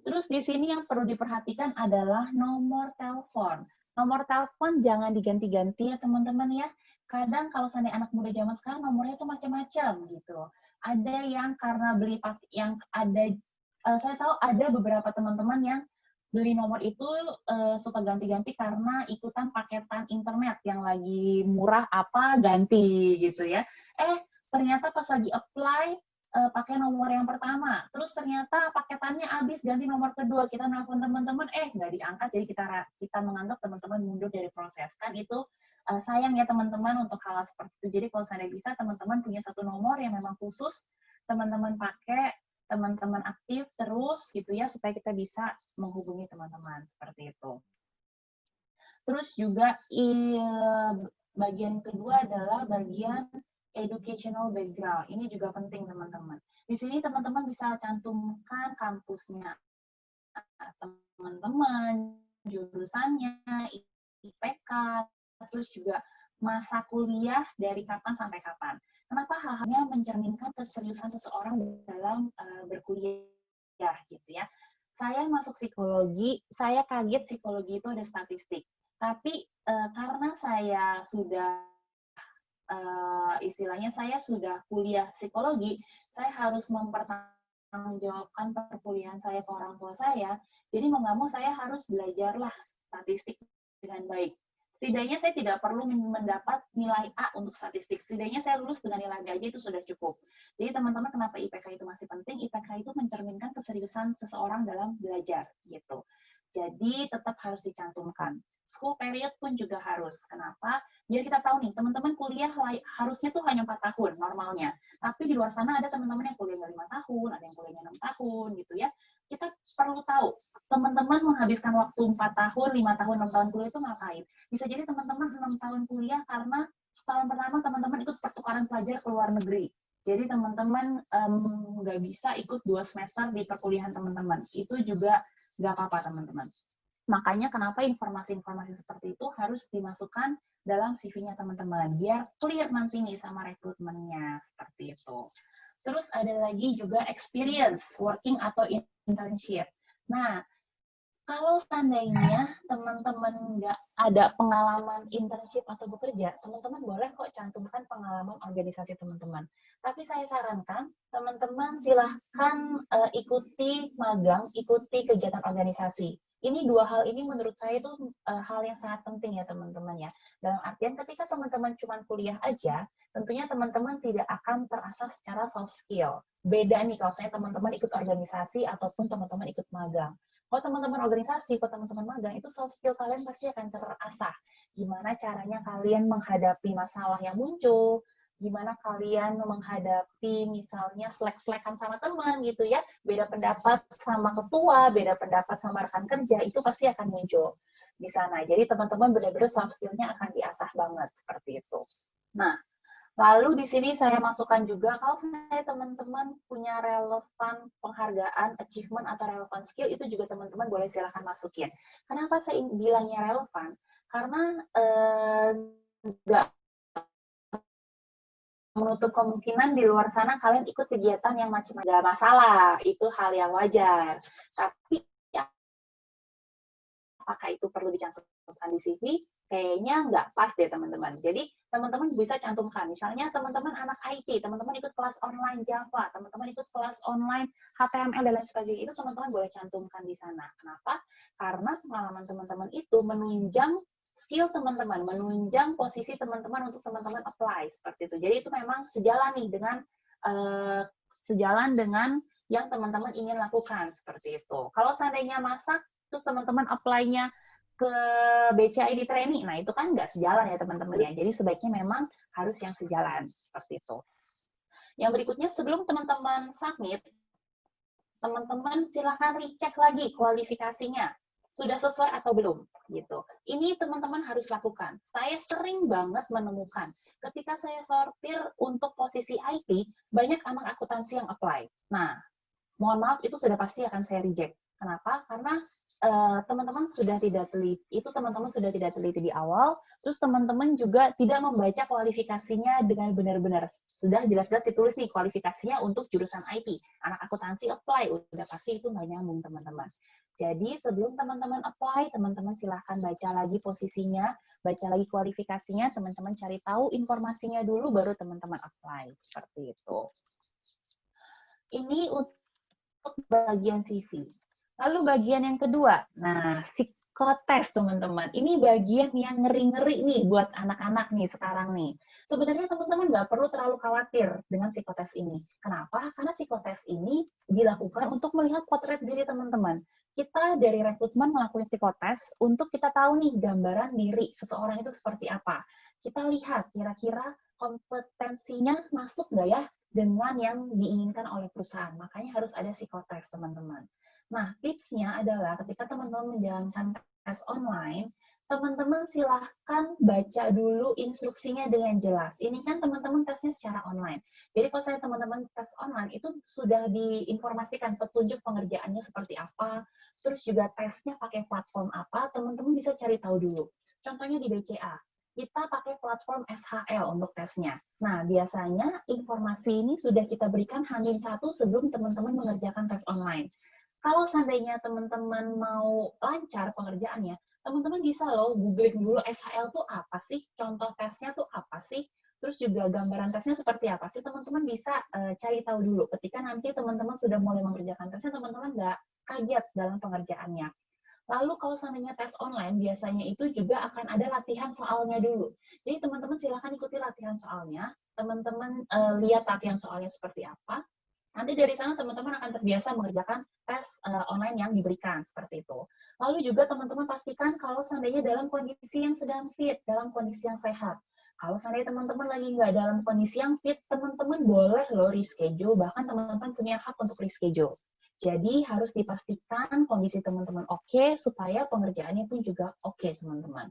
Terus di sini yang perlu diperhatikan adalah nomor telepon. Nomor telepon jangan diganti-ganti ya teman-teman ya. Kadang kalau seandainya anak muda zaman sekarang nomornya itu macam-macam gitu. Ada yang karena beli yang ada, saya tahu ada beberapa teman-teman yang beli nomor itu suka ganti-ganti karena ikutan paketan internet yang lagi murah apa ganti gitu ya. Ternyata pas lagi apply pakai nomor yang pertama, terus ternyata paketannya habis ganti nomor kedua, kita nelfon teman-teman, nggak diangkat, jadi kita menganggap teman-teman mundur dari proses. Kan itu sayang ya teman-teman untuk hal seperti itu. Jadi kalau seandainya bisa teman-teman punya satu nomor yang memang khusus teman-teman pakai, teman-teman aktif terus gitu ya, supaya kita bisa menghubungi teman-teman seperti itu. Terus juga bagian kedua adalah bagian educational background. Ini juga penting teman-teman. Di sini teman-teman bisa cantumkan kampusnya teman-teman, jurusannya, IPK, terus juga masa kuliah dari kapan sampai kapan. Kenapa hal-halnya mencerminkan keseriusan seseorang dalam berkuliah gitu ya. Saya masuk psikologi, saya kaget psikologi itu ada statistik. Tapi karena saya sudah istilahnya saya sudah kuliah psikologi, saya harus mempertanggungjawabkan perkuliahan saya ke orang tua saya. Jadi mau nggak mau saya harus belajarlah statistik dengan baik. Setidaknya saya tidak perlu mendapat nilai A untuk statistik. Setidaknya saya lulus dengan nilai B aja itu sudah cukup. Jadi teman-teman kenapa IPK itu masih penting? IPK itu mencerminkan keseriusan seseorang dalam belajar gitu. Jadi tetap harus dicantumkan. School period pun juga harus. Kenapa? Biar kita tahu nih, teman-teman kuliah harusnya tuh hanya 4 tahun normalnya. Tapi di luar sana ada teman-teman yang kuliahnya 5 tahun, ada yang kuliahnya 6 tahun gitu ya. Kita perlu tahu, teman-teman menghabiskan waktu 4 tahun, 5 tahun, 6 tahun kuliah itu ngapain? Bisa jadi teman-teman 6 tahun kuliah karena setahun pertama teman-teman ikut pertukaran pelajar ke luar negeri. Jadi teman-teman nggak bisa ikut 2 semester di perkuliahan teman-teman. Itu juga nggak apa-apa teman-teman. Makanya kenapa informasi-informasi seperti itu harus dimasukkan dalam CV-nya teman-teman, biar clear nanti nih sama rekrutmennya, seperti itu. Terus ada lagi juga experience, working atau internship. Nah, kalau seandainya teman-teman nggak ada pengalaman internship atau bekerja, teman-teman boleh kok cantumkan pengalaman organisasi teman-teman. Tapi saya sarankan, teman-teman silahkan ikuti magang, ikuti kegiatan organisasi. Ini dua hal ini menurut saya itu hal yang sangat penting ya teman-teman ya. Dalam artian ketika teman-teman cuma kuliah aja, tentunya teman-teman tidak akan terasah secara soft skill. Beda nih kalau saya teman-teman ikut organisasi ataupun teman-teman ikut magang. Kalau teman-teman organisasi, kalau teman-teman magang, itu soft skill kalian pasti akan terasah. Gimana caranya kalian menghadapi masalah yang muncul, gimana kalian menghadapi misalnya selek-selekan sama teman gitu ya, beda pendapat sama ketua, beda pendapat sama rekan kerja, itu pasti akan muncul di sana. Jadi teman-teman benar-benar soft skill-nya akan diasah banget seperti itu. Nah, lalu di sini saya masukkan juga, kalau saya teman-teman punya relevan penghargaan, achievement, atau relevan skill, itu juga teman-teman boleh silahkan masukin. Kenapa saya bilangnya relevan? Karena nggak menutup kemungkinan di luar sana kalian ikut kegiatan yang macam-macam. Nggak masalah, itu hal yang wajar. Tapi apakah itu perlu dicantumkan di CV? Kayaknya nggak pas deh teman-teman. Jadi teman-teman bisa cantumkan. Misalnya teman-teman anak IT, teman-teman ikut kelas online Java, teman-teman ikut kelas online HTML dan lain sebagainya, itu teman-teman boleh cantumkan di sana. Kenapa? Karena pengalaman teman-teman itu menunjang skill teman-teman, menunjang posisi teman-teman untuk teman-teman apply seperti itu. Jadi itu memang sejalan nih dengan yang teman-teman ingin lakukan seperti itu. Kalau seandainya masak, terus teman-teman apply-nya ke BCID training, nah itu kan nggak sejalan ya teman-teman ya. Jadi sebaiknya memang harus yang sejalan seperti itu. Yang berikutnya sebelum teman-teman submit, teman-teman silahkan recheck lagi kualifikasinya. Sudah sesuai atau belum? Gitu. Ini teman-teman harus lakukan. Saya sering banget menemukan ketika saya sortir untuk posisi IT, banyak anak akuntansi yang apply. Nah, mohon maaf itu sudah pasti akan saya reject. Kenapa? Karena teman-teman sudah tidak teliti, di awal, terus teman-teman juga tidak membaca kualifikasinya dengan benar-benar. Sudah jelas-jelas ditulis nih kualifikasinya untuk jurusan IT. Anak akuntansi apply, udah pasti itu nggak nyambung teman-teman. Jadi sebelum teman-teman apply, teman-teman silahkan baca lagi posisinya, baca lagi kualifikasinya, teman-teman cari tahu informasinya dulu, baru teman-teman apply. Seperti itu. Ini untuk bagian CV. Lalu bagian yang kedua, nah psikotes teman-teman. Ini bagian yang ngeri-ngeri nih buat anak-anak nih sekarang nih. Sebenarnya teman-teman nggak perlu terlalu khawatir dengan psikotes ini. Kenapa? Karena psikotes ini dilakukan untuk melihat potret diri teman-teman. Kita dari rekrutmen melakukan psikotes untuk kita tahu nih gambaran diri seseorang itu seperti apa. Kita lihat kira-kira kompetensinya masuk nggak ya dengan yang diinginkan oleh perusahaan. Makanya harus ada psikotes, teman-teman. Nah, tipsnya adalah ketika teman-teman menjalankan tes online, teman-teman silahkan baca dulu instruksinya dengan jelas. Ini kan teman-teman tesnya secara online. Jadi kalau saya teman-teman tes online, itu sudah diinformasikan petunjuk pengerjaannya seperti apa, terus juga tesnya pakai platform apa, teman-teman bisa cari tahu dulu. Contohnya di BCA. kita pakai platform SHL untuk tesnya. Nah, biasanya informasi ini sudah kita berikan H-1 sebelum teman-teman mengerjakan tes online. Kalau seandainya teman-teman mau lancar pengerjaannya, teman-teman bisa loh googling dulu SHL tuh apa sih, contoh tesnya tuh apa sih, terus juga gambaran tesnya seperti apa sih, teman-teman bisa cari tahu dulu. Ketika nanti teman-teman sudah mulai mengerjakan tesnya, teman-teman nggak kaget dalam pengerjaannya. Lalu kalau seandainya tes online, biasanya itu juga akan ada latihan soalnya dulu. Jadi teman-teman silakan ikuti latihan soalnya, teman-teman lihat latihan soalnya seperti apa, nanti dari sana teman-teman akan terbiasa mengerjakan tes online yang diberikan, seperti itu. Lalu juga teman-teman pastikan kalau seandainya dalam kondisi yang sedang fit, dalam kondisi yang sehat. Kalau seandainya teman-teman lagi nggak dalam kondisi yang fit, teman-teman boleh loh reschedule, bahkan teman-teman punya hak untuk reschedule. Jadi harus dipastikan kondisi teman-teman oke, supaya pengerjaannya pun juga oke, teman-teman.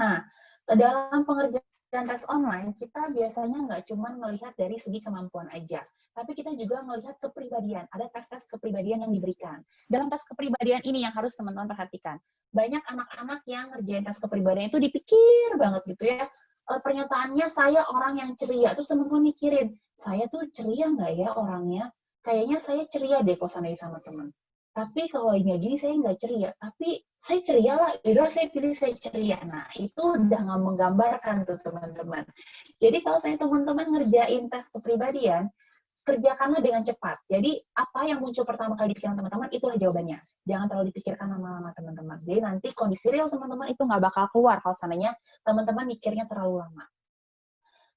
Nah, dalam pengerjaan tes online, kita biasanya nggak cuma melihat dari segi kemampuan aja, tapi kita juga melihat kepribadian. Ada tes-tes kepribadian yang diberikan. Dalam tes kepribadian ini yang harus teman-teman perhatikan. Banyak anak-anak yang ngerjain tes kepribadian itu dipikir banget gitu ya. Pernyataannya, saya orang yang ceria. Terus teman-teman mikirin, saya tuh ceria nggak ya orangnya? Kayaknya saya ceria deh kalau seandainya sama teman. Tapi kalau ini gini saya nggak ceria. Tapi saya ceria lah, yaudah saya pilih saya ceria. Nah, itu udah nggak menggambarkan tuh teman-teman. Jadi kalau saya teman-teman ngerjain tes kepribadian, kerjakanlah dengan cepat. Jadi apa yang muncul pertama kali di pikiran teman-teman, itulah jawabannya. Jangan terlalu dipikirkan lama-lama teman-teman. Jadi nanti kondisi real teman-teman itu nggak bakal keluar kalau seandainya teman-teman mikirnya terlalu lama.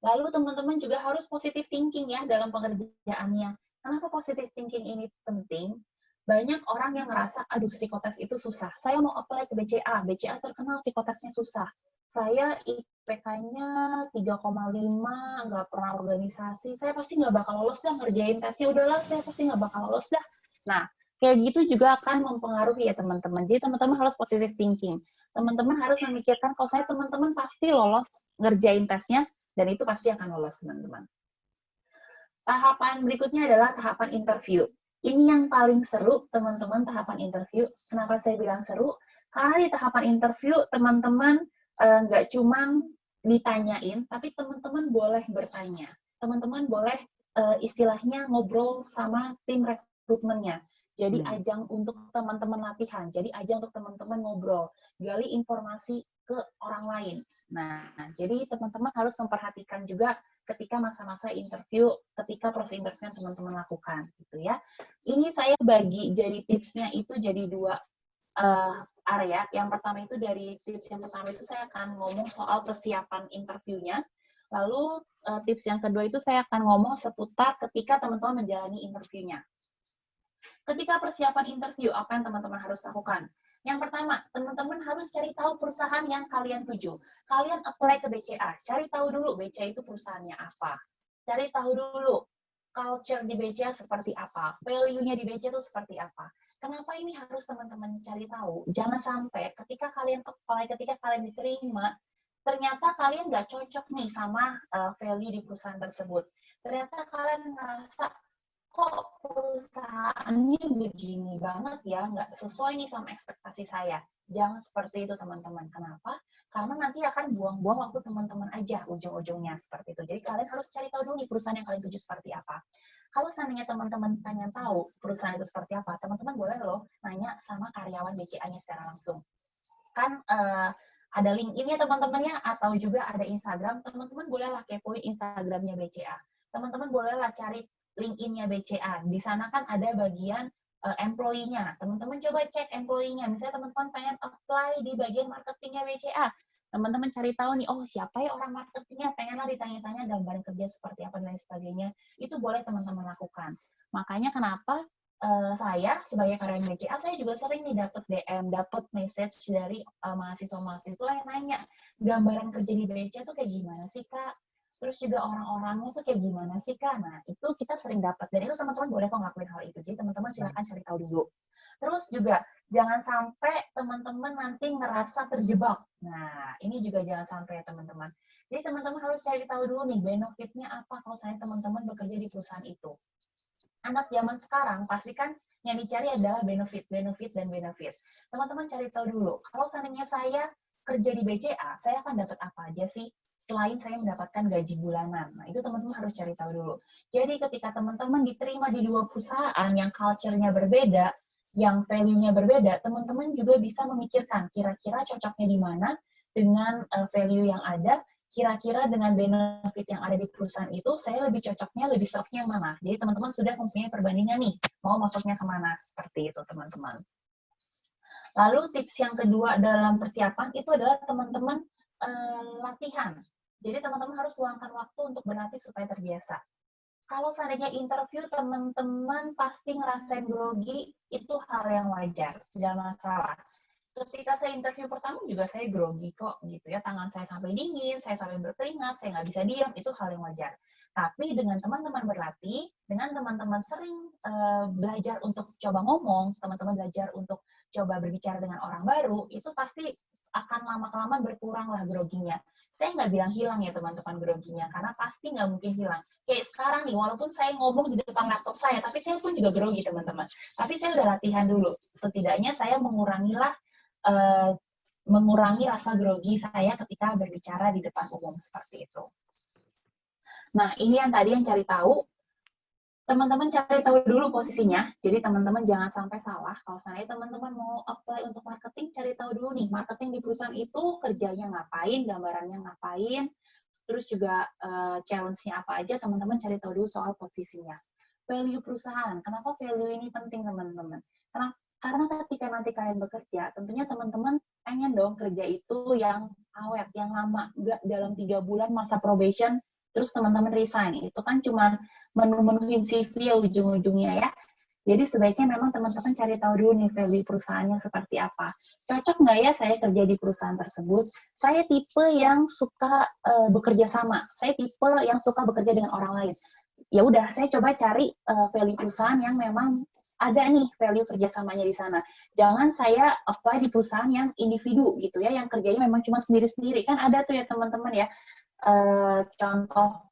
Lalu teman-teman juga harus positive thinking ya dalam pengerjaannya. Kenapa positive thinking ini penting? Banyak orang yang ngerasa, aduh psikotes itu susah. Saya mau apply ke BCA, BCA terkenal psikotesnya susah. Saya IPK-nya 3,5, nggak pernah organisasi, saya pasti nggak bakal lolos dah ngerjain tesnya, udahlah saya pasti nggak bakal lolos dah. Nah, kayak gitu juga akan mempengaruhi ya teman-teman. Jadi teman-teman harus positive thinking. Teman-teman harus memikirkan kalau saya teman-teman pasti lolos ngerjain tesnya, dan itu pasti akan lolos teman-teman. Tahapan berikutnya adalah tahapan interview. Ini yang paling seru, teman-teman, tahapan interview. Kenapa saya bilang seru? Karena di tahapan interview, teman-teman nggak cuma ditanyain, tapi teman-teman boleh bertanya. Teman-teman boleh istilahnya ngobrol sama tim rekrutmennya. Jadi ajang untuk teman-teman latihan, jadi ajang untuk teman-teman ngobrol, gali informasi ke orang lain. Nah, jadi teman-teman harus memperhatikan juga ketika masa-masa interview, ketika proses interview yang teman-teman lakukan, gitu ya. Ini saya bagi jadi tipsnya itu jadi dua area. Yang pertama itu dari tips yang pertama itu saya akan ngomong soal persiapan interviewnya. Lalu tips yang kedua itu saya akan ngomong seputar ketika teman-teman menjalani interviewnya. Ketika persiapan interview, apa yang teman-teman harus lakukan? Yang pertama, teman-teman harus cari tahu perusahaan yang kalian tuju. Kalian apply ke BCA, cari tahu dulu BCA itu perusahaannya apa. Cari tahu dulu culture di BCA seperti apa, value-nya di BCA itu seperti apa. Kenapa ini harus teman-teman cari tahu? Jangan sampai ketika kalian apply, ketika kalian diterima, ternyata kalian nggak cocok nih sama value di perusahaan tersebut. Ternyata kalian merasa, kok perusahaannya begini banget ya, nggak sesuai nih sama ekspektasi saya. Jangan seperti itu teman-teman. Kenapa? Karena nanti akan buang-buang waktu teman-teman aja ujung-ujungnya seperti itu. Jadi kalian harus cari tahu dulu nih perusahaan yang kalian tuju seperti apa. Kalau seandainya teman-teman pengen tahu perusahaan itu seperti apa, teman-teman boleh loh nanya sama karyawan BCA-nya secara langsung. Kan ada LinkedIn-nya teman-temannya, atau juga ada Instagram, teman-teman bolehlah kepoin Instagram-nya BCA. Teman-teman bolehlah cari LinkedIn-nya BCA. Di sana kan ada bagian employee-nya. Teman-teman coba cek employee-nya. Misalnya teman-teman pengen apply di bagian marketingnya BCA. Teman-teman cari tahu nih, oh siapa ya orang marketingnya, pengenlah ditanya-tanya gambaran kerja seperti apa dan lain sebagainya. Itu boleh teman-teman lakukan. Makanya kenapa saya sebagai karyawan BCA, saya juga sering nih dapat DM, dapat message dari mahasiswa-mahasiswa yang nanya, gambaran kerja di BCA tuh kayak gimana sih, Kak? Terus juga orang-orangnya tuh kayak gimana sih, Kak? Nah, itu kita sering dapat. Dan itu teman-teman boleh kok ngelakuin hal itu. Jadi teman-teman silakan cari tahu dulu. Terus juga, jangan sampai teman-teman nanti ngerasa terjebak. Nah, ini juga jangan sampai ya teman-teman. Jadi teman-teman harus cari tahu dulu nih, benefitnya apa kalau saya teman-teman bekerja di perusahaan itu. Anak zaman sekarang pasti kan yang dicari adalah benefit. Teman-teman cari tahu dulu. Kalau seandainya saya kerja di BCA, saya akan dapat apa aja sih? Selain saya mendapatkan gaji bulanan. Nah, itu teman-teman harus cari tahu dulu. Jadi ketika teman-teman diterima di 2 perusahaan yang culture-nya berbeda, yang value-nya berbeda, teman-teman juga bisa memikirkan kira-kira cocoknya di mana dengan value yang ada, kira-kira dengan benefit yang ada di perusahaan itu, saya lebih cocoknya, lebih seraknya yang mana. Jadi teman-teman sudah mempunyai perbandingan nih, mau masuknya kemana, seperti itu teman-teman. Lalu tips yang kedua dalam persiapan itu adalah teman-teman latihan. Jadi teman-teman harus luangkan waktu untuk berlatih supaya terbiasa. Kalau seandainya interview, teman-teman pasti ngerasain grogi, itu hal yang wajar, tidak masalah. Ketika saya interview pertama juga saya grogi kok, gitu ya. Tangan saya sampai dingin, saya sampai berkeringat, saya nggak bisa diam, itu hal yang wajar. Tapi dengan teman-teman berlatih, dengan teman-teman sering belajar untuk coba ngomong, teman-teman belajar untuk coba berbicara dengan orang baru, itu pasti akan lama-kelamaan berkurang lah groginya. Saya nggak bilang hilang ya teman-teman groginya, karena pasti nggak mungkin hilang. Kayak sekarang nih, walaupun saya ngomong di depan laptop saya, tapi saya pun juga grogi teman-teman. Tapi saya udah latihan dulu. Setidaknya saya mengurangi rasa grogi saya ketika berbicara di depan umum seperti itu. Nah, ini yang tadi yang cari tahu. Teman-teman cari tahu dulu posisinya, jadi teman-teman jangan sampai salah. Kalau seandainya teman-teman mau apply untuk marketing, cari tahu dulu nih, marketing di perusahaan itu kerjanya ngapain, gambarannya ngapain, terus juga challenge-nya apa aja, teman-teman cari tahu dulu soal posisinya. Value perusahaan, kenapa value ini penting teman-teman? Karena ketika nanti kalian bekerja, tentunya teman-teman pengen dong kerja itu yang awet, yang lama, nggak dalam 3 bulan masa probation, terus teman-teman resign. Itu kan cuma memenuhi CV ujung-ujungnya ya. Jadi sebaiknya memang teman-teman cari tahu dulu nih value perusahaannya seperti apa. Cocok nggak ya saya kerja di perusahaan tersebut? Saya tipe yang suka bekerja sama. Saya tipe yang suka bekerja dengan orang lain. Ya udah, saya coba cari value perusahaan yang memang ada nih value kerjasamanya di sana. Jangan saya apply di perusahaan yang individu gitu ya, yang kerjanya memang cuma sendiri-sendiri. Kan ada tuh ya teman-teman ya, contoh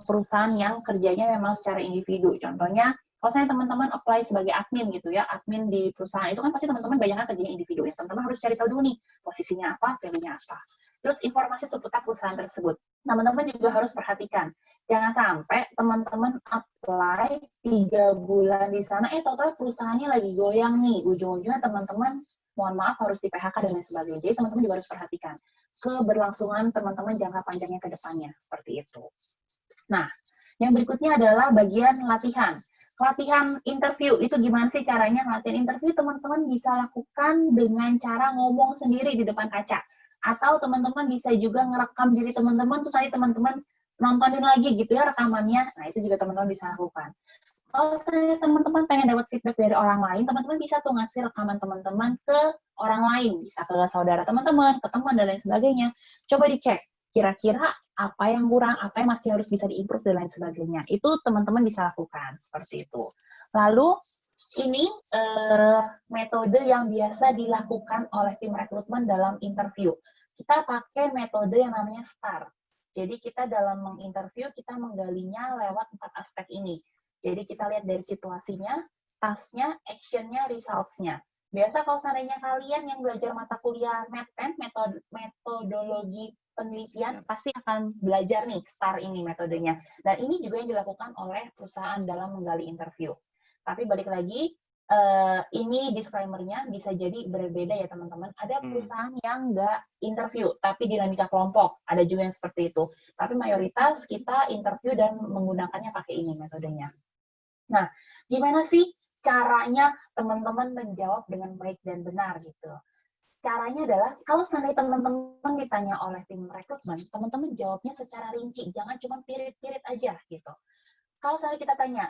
perusahaan yang kerjanya memang secara individu. Contohnya, kalau saya teman-teman apply sebagai admin gitu ya, admin di perusahaan itu kan pasti teman-teman banyak kerjanya individu ya. Teman-teman harus cari tahu dulu nih, posisinya apa, value-nya apa. Terus informasi seputar perusahaan tersebut. Teman-teman juga harus perhatikan. Jangan sampai teman-teman apply 3 bulan di sana, total perusahaannya lagi goyang nih. Ujung-ujungnya teman-teman, mohon maaf, harus di PHK dan lain sebagainya. Jadi teman-teman juga harus perhatikan keberlangsungan teman-teman jangka panjangnya ke depannya, seperti itu. Nah, yang berikutnya adalah bagian latihan. Latihan interview, itu gimana sih caranya latihan interview? Teman-teman bisa lakukan dengan cara ngomong sendiri di depan kaca. Atau teman-teman bisa juga ngerekam diri teman-teman, terus nanti teman-teman nontonin lagi gitu ya rekamannya. Nah, itu juga teman-teman bisa lakukan. Kalau teman-teman pengen dapat feedback dari orang lain, teman-teman bisa tuh ngasih rekaman teman-teman ke orang lain, bisa ke saudara teman-teman, ke teman, dan lain sebagainya. Coba dicek, kira-kira apa yang kurang, apa yang masih harus bisa diimprove, dan lain sebagainya. Itu teman-teman bisa lakukan, seperti itu. Lalu, ini metode yang biasa dilakukan oleh tim rekrutmen dalam interview. Kita pakai metode yang namanya STAR. Jadi kita dalam menginterview, kita menggalinya lewat 4 aspek ini. Jadi kita lihat dari situasinya, task-nya, action-nya, results-nya. Biasa kalau seandainya kalian yang belajar mata kuliah MedPen, metodologi penelitian, pasti akan belajar nih, STAR ini metodenya. Dan ini juga yang dilakukan oleh perusahaan dalam menggali interview. Tapi balik lagi, ini disclaimer-nya bisa jadi berbeda ya teman-teman. Ada perusahaan yang nggak interview, tapi dinamika kelompok. Ada juga yang seperti itu. Tapi mayoritas kita interview dan menggunakannya pakai ini metodenya. Nah, gimana sih caranya teman-teman menjawab dengan baik dan benar gitu? Caranya adalah, kalau seandainya teman-teman ditanya oleh tim rekrutmen, teman-teman jawabnya secara rinci, jangan cuma pirit-pirit aja gitu. Kalau seandainya kita tanya,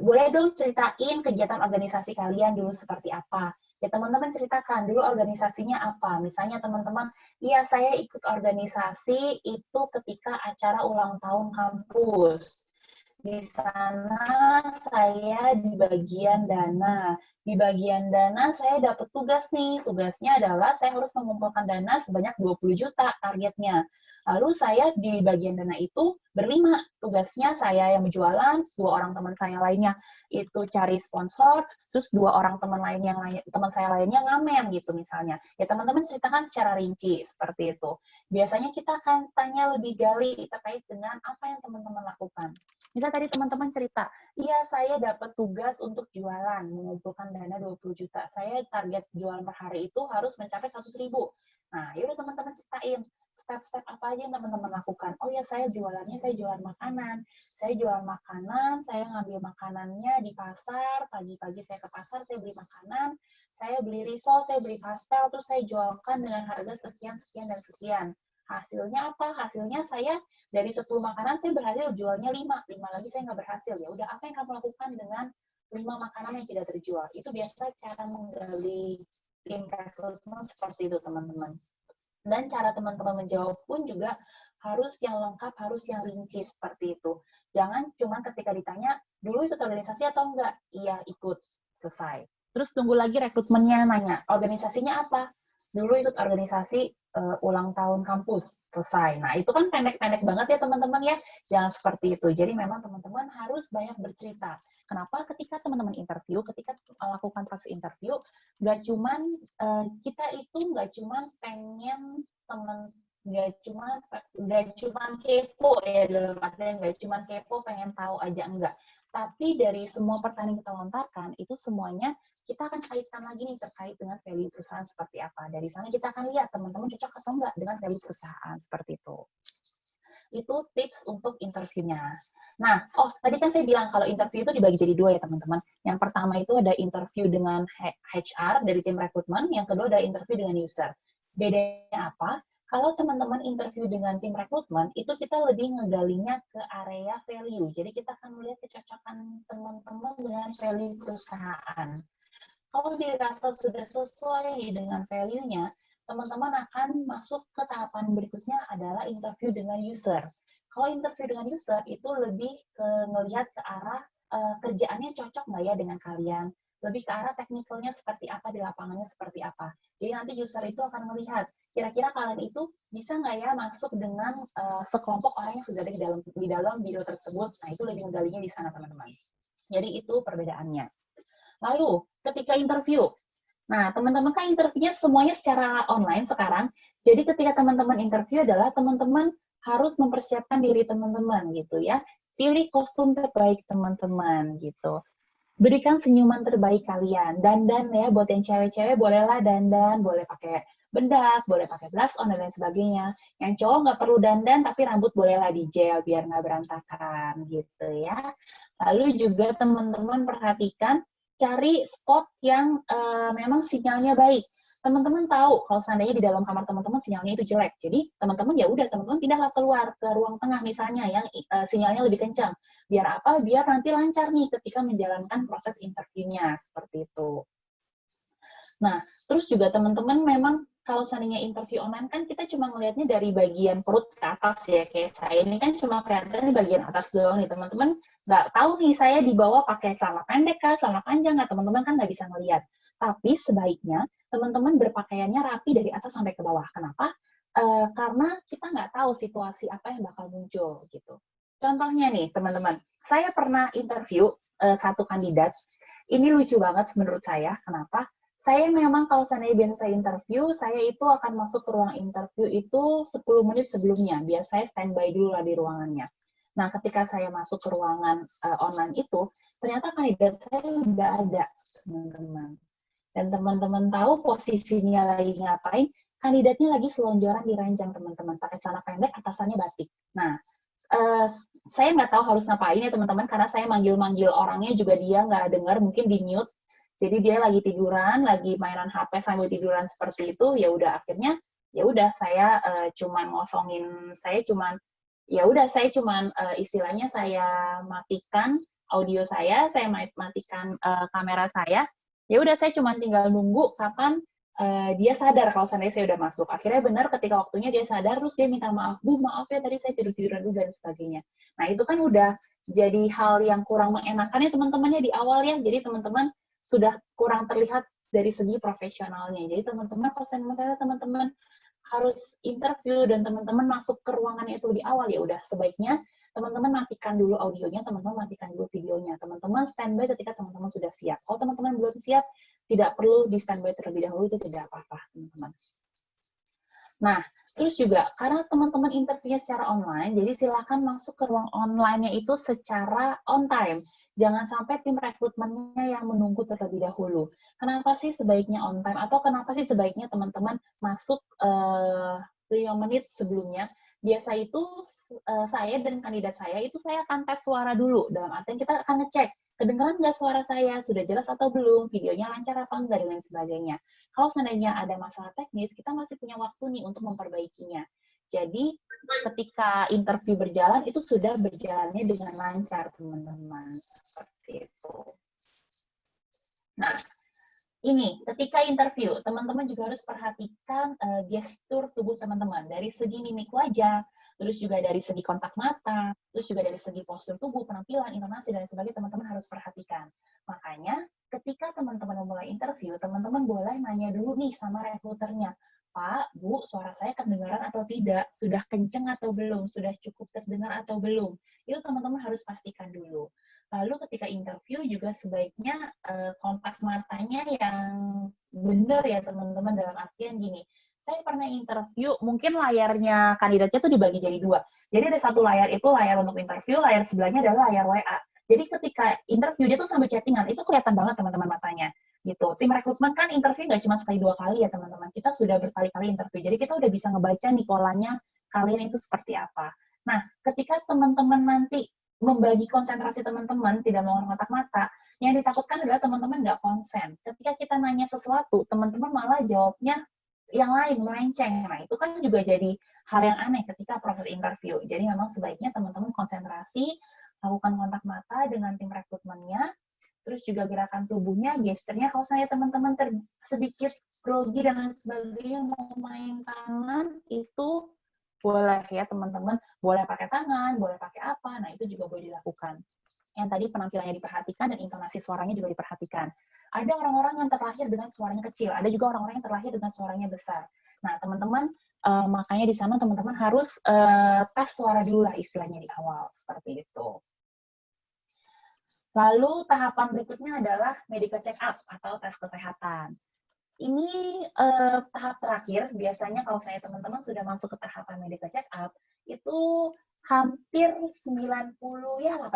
boleh dong ceritain kegiatan organisasi kalian dulu seperti apa? Ya teman-teman ceritakan dulu organisasinya apa. Misalnya teman-teman, iya saya ikut organisasi itu ketika acara ulang tahun kampus. Di sana saya di bagian dana. Di bagian dana saya dapat tugas nih. Tugasnya adalah saya harus mengumpulkan dana sebanyak 20 juta targetnya. Lalu saya di bagian dana itu berlima, tugasnya saya yang berjualan, 2 orang teman saya lainnya itu cari sponsor, terus 2 orang teman saya lainnya ngamen gitu misalnya. Ya teman-teman ceritakan secara rinci seperti itu. Biasanya kita akan tanya lebih gali terkait dengan apa yang teman-teman lakukan. Misal tadi teman-teman cerita, iya saya dapat tugas untuk jualan, mengumpulkan dana 20 juta. Saya target jualan per hari itu harus mencapai 100.000. Nah, yaudah teman-teman ceritain step-step apa aja yang teman-teman lakukan. Oh ya, saya jualan makanan. Saya jualan makanan, saya ngambil makanannya di pasar, pagi-pagi saya ke pasar, saya beli makanan, saya beli risol, saya beli pastel, terus saya jualkan dengan harga sekian, sekian, dan sekian. Hasilnya apa? Hasilnya saya dari 10 makanan saya berhasil jualnya 5 lagi saya nggak berhasil. Ya udah, apa yang kamu lakukan dengan 5 makanan yang tidak terjual? Itu biasa cara menggali tim rekrutmen seperti itu, teman-teman. Dan cara teman-teman menjawab pun juga harus yang lengkap, harus yang rinci seperti itu. Jangan cuma ketika ditanya, dulu ikut organisasi atau enggak? Iya, ikut. Selesai. Terus tunggu lagi rekrutmennya nanya, organisasinya apa? Dulu ikut organisasi ulang tahun kampus. Selesai. Nah, itu kan pendek-pendek banget ya teman-teman ya. Jangan seperti itu. Jadi memang teman-teman harus banyak bercerita. Kenapa? Ketika teman-teman interview, ketika melakukan proses interview, kita itu nggak cuman pengen nggak cuman kepo ya, dalam artian nggak cuman kepo pengen tahu aja, enggak, tapi dari semua pertanyaan yang kita lontarkan itu semuanya kita akan kaitkan lagi nih terkait dengan value perusahaan seperti apa. Dari sana kita akan lihat teman-teman cocok atau enggak dengan value perusahaan seperti itu. Itu tips untuk interviewnya. Nah, tadi kan saya bilang kalau interview itu dibagi jadi 2 ya teman-teman. Yang pertama itu ada interview dengan HR dari tim rekrutmen, yang kedua ada interview dengan user. Bedanya apa? Kalau teman-teman interview dengan tim rekrutmen, itu kita lebih ngegalinya ke area value. Jadi kita akan melihat kecocokan teman-teman dengan value perusahaan. Kalau dirasa sudah sesuai dengan value-nya, teman-teman akan masuk ke tahapan berikutnya adalah interview dengan user. Kalau interview dengan user itu lebih ngelihat ke arah kerjaannya cocok nggak ya dengan kalian, lebih ke arah teknikalnya seperti apa, di lapangannya seperti apa. Jadi nanti user itu akan melihat kira-kira kalian itu bisa nggak ya masuk dengan sekelompok orang yang sudah ada di dalam biro tersebut. Nah, itu lebih menggalinya di sana teman-teman. Jadi itu perbedaannya. Lalu, ketika interview, nah teman-teman kan interviewnya semuanya secara online sekarang, jadi ketika teman-teman interview adalah teman-teman harus mempersiapkan diri teman-teman gitu ya, pilih kostum terbaik teman-teman gitu, berikan senyuman terbaik kalian, dandan ya, buat yang cewek-cewek bolehlah dandan, boleh pakai bedak, boleh pakai blush on, dan lain sebagainya. Yang cowok nggak perlu dandan, tapi rambut bolehlah di gel biar nggak berantakan gitu ya. Lalu juga teman-teman perhatikan cari spot yang memang sinyalnya baik. Teman-teman tahu kalau seandainya di dalam kamar teman-teman sinyalnya itu jelek, jadi teman-teman ya udah teman-teman pindahlah keluar ke ruang tengah misalnya yang sinyalnya lebih kencang. Biar apa? Biar nanti lancar nih ketika menjalankan proses interviewnya seperti itu. Nah, terus juga teman-teman memang kalau seandainya interview online kan kita cuma ngelihatnya dari bagian perut ke atas ya, kayak saya ini kan cuma kelihatan bagian atas doang nih, teman-teman nggak tahu nih saya di bawah pakai celana pendek kah, celana panjang nggak, teman-teman kan nggak bisa ngelihat. Tapi sebaiknya teman-teman berpakaiannya rapi dari atas sampai ke bawah. Kenapa? Karena kita nggak tahu situasi apa yang bakal muncul gitu. Contohnya nih teman-teman, saya pernah interview satu kandidat, ini lucu banget menurut saya, kenapa? Saya memang kalau seandainya biasa saya interview, saya itu akan masuk ke ruang interview itu 10 menit sebelumnya, biar saya standby dulu lah di ruangannya. Nah, ketika saya masuk ke ruangan online itu, ternyata kandidat saya udah ada, teman-teman. Dan teman-teman tahu posisinya lagi ngapain, kandidatnya lagi selonjoran di ranjang, teman-teman. Pakai celana pendek, atasannya batik. Nah, saya nggak tahu harus ngapain ya, teman-teman, karena saya manggil-manggil orangnya juga dia nggak dengar, mungkin di mute. Jadi dia lagi tiduran, lagi mainan HP sambil tiduran seperti itu, ya udah akhirnya ya udah saya cuman ngosongin, saya cuman istilahnya saya matikan audio saya matikan kamera saya. Ya udah saya cuman tinggal nunggu kapan dia sadar kalau seandainya saya udah masuk. Akhirnya benar ketika waktunya dia sadar, terus dia minta maaf, Bu, maaf ya tadi saya tidur-tiduran dulu dan sebagainya. Nah, itu kan udah jadi hal yang kurang mengenakan ya teman-temannya di awal ya. Jadi teman-teman sudah kurang terlihat dari segi profesionalnya. Jadi teman-teman, kalau saya teman-teman harus interview dan teman-teman masuk ke ruangan itu di awal, ya udah sebaiknya teman-teman matikan dulu audionya, teman-teman matikan dulu videonya, teman-teman standby ketika teman-teman sudah siap. Kalau teman-teman belum siap, tidak perlu di standby terlebih dahulu, itu tidak apa-apa, teman-teman. Nah, terus juga karena teman-teman interviewnya secara online, jadi silakan masuk ke ruang online-nya itu secara on time. Jangan sampai tim rekrutmennya yang menunggu terlebih dahulu. Kenapa sih sebaiknya on time? Atau kenapa sih sebaiknya teman-teman masuk 5 menit sebelumnya? Biasa itu saya dan kandidat saya itu saya akan tes suara dulu. Dalam artian kita akan ngecek, kedengeran nggak suara saya? Sudah jelas atau belum? Videonya lancar apa enggak? Dan lain sebagainya. Kalau seandainya ada masalah teknis, kita masih punya waktu nih untuk memperbaikinya. Jadi, ketika interview berjalan, itu sudah berjalannya dengan lancar, teman-teman. Seperti itu. Nah, ini, ketika interview, teman-teman juga harus perhatikan gestur tubuh teman-teman. Dari segi mimik wajah, terus juga dari segi kontak mata, terus juga dari segi postur tubuh, penampilan, intonasi, dan sebagainya, teman-teman harus perhatikan. Makanya, ketika teman-teman memulai interview, teman-teman boleh nanya dulu nih sama rekruternya, Pak, Bu, suara saya kedengaran atau tidak? Sudah kenceng atau belum? Sudah cukup terdengar atau belum? Itu teman-teman harus pastikan dulu. Lalu ketika interview juga sebaiknya kontak matanya yang benar ya teman-teman, dalam artian gini, saya pernah interview, mungkin layarnya kandidatnya tuh dibagi jadi dua. Jadi ada satu layar itu layar untuk interview, layar sebelahnya adalah layar WA. Jadi ketika interview dia tuh sambil chattingan, itu kelihatan banget teman-teman matanya. Gitu. Tim rekrutmen kan interview nggak cuma sekali 2 kali ya teman-teman. Kita sudah berkali-kali interview. Jadi kita udah bisa ngebaca nih polanya kalian itu seperti apa. Nah, ketika teman-teman nanti membagi konsentrasi teman-teman, tidak melakukan kontak mata, yang ditakutkan adalah teman-teman nggak konsen. Ketika kita nanya sesuatu, teman-teman malah jawabnya yang lain, melenceng. Nah, itu kan juga jadi hal yang aneh ketika proses interview. Jadi memang sebaiknya teman-teman konsentrasi, lakukan kontak mata dengan tim rekrutmennya, terus juga gerakan tubuhnya, gesturnya, kalau saya teman-teman sedikit grogi dan lain sebagainya, mau main tangan, itu boleh ya teman-teman, boleh pakai tangan, boleh pakai apa, nah itu juga boleh dilakukan. Yang tadi penampilannya diperhatikan dan intonasi suaranya juga diperhatikan. Ada orang-orang yang terlahir dengan suaranya kecil, ada juga orang-orang yang terlahir dengan suaranya besar. Nah teman-teman, makanya di sana teman-teman harus tes suara dulu lah istilahnya di awal, seperti itu. Lalu tahapan berikutnya adalah medical check up atau tes kesehatan. Ini tahap terakhir, biasanya kalau saya teman-teman sudah masuk ke tahapan medical check up, itu hampir 90 ya 80%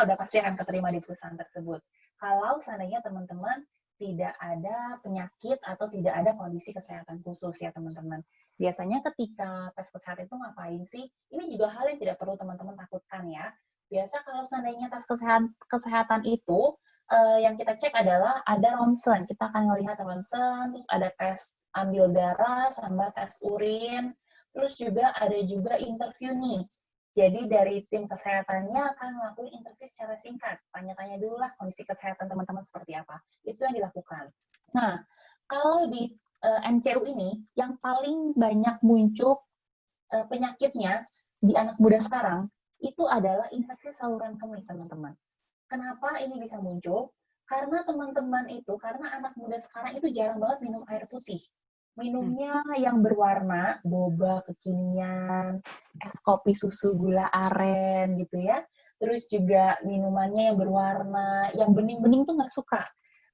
udah pasti akan keterima di perusahaan tersebut. Kalau seandainya teman-teman tidak ada penyakit atau tidak ada kondisi kesehatan khusus ya teman-teman. Biasanya ketika tes kesehatan itu ngapain sih? Ini juga hal yang tidak perlu teman-teman takutkan ya. Biasa kalau seandainya tes kesehatan itu, yang kita cek adalah ada ronsen. Kita akan melihat ronsen, terus ada tes ambil darah, sama tes urin, terus juga ada juga interview nih. Jadi dari tim kesehatannya akan melakukan interview secara singkat. Tanya-tanya dulu lah kondisi kesehatan teman-teman seperti apa. Itu yang dilakukan. Nah, kalau di MCU ini, yang paling banyak muncul penyakitnya di anak muda sekarang, itu adalah infeksi saluran kemih, teman-teman. Kenapa ini bisa muncul? Karena teman-teman itu, karena anak muda sekarang itu jarang banget minum air putih. Minumnya yang berwarna, boba kekinian, es kopi susu gula aren gitu ya. Terus juga minumannya yang berwarna, yang bening-bening tuh nggak suka.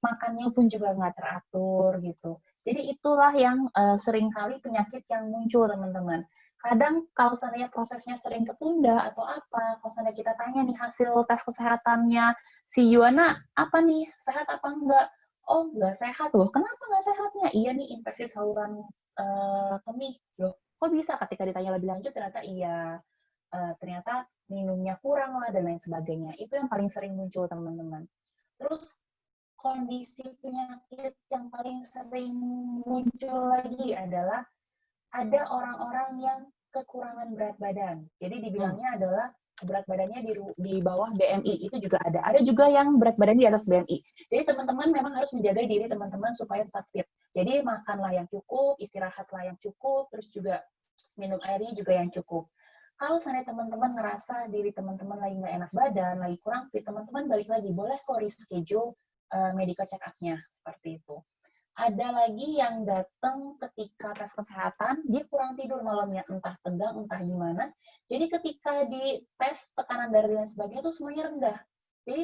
Makannya pun juga nggak teratur gitu. Jadi itulah yang seringkali penyakit yang muncul, teman-teman. Kadang kalau seandainya prosesnya sering ketunda atau apa, kalau seandainya kita tanya nih hasil tes kesehatannya si Yuana, apa nih, sehat apa enggak? Oh, nggak sehat loh. Kenapa nggak sehatnya? Iya nih, infeksi saluran kemih. Loh, kok bisa? Ketika ditanya lebih lanjut, ternyata iya. Ternyata minumnya kurang lah, dan lain sebagainya. Itu yang paling sering muncul, teman-teman. Terus, kondisi penyakit yang paling sering muncul lagi adalah ada orang-orang yang kekurangan berat badan. Jadi dibilangnya adalah berat badannya di bawah BMI. Itu juga ada. Ada juga yang berat badan di atas BMI. Jadi teman-teman memang harus menjaga diri teman-teman supaya tetap fit. Jadi makanlah yang cukup, istirahatlah yang cukup, terus juga minum airnya juga yang cukup. Kalau seandainya teman-teman ngerasa diri teman-teman lagi nggak enak badan, lagi kurang fit, teman-teman balik lagi. Boleh kok reschedule medical check up-nya. Seperti itu. Ada lagi yang datang ketika tes kesehatan, dia kurang tidur malamnya, entah tegang, entah gimana. Jadi ketika di tes tekanan darah dan sebagainya itu semuanya rendah. Jadi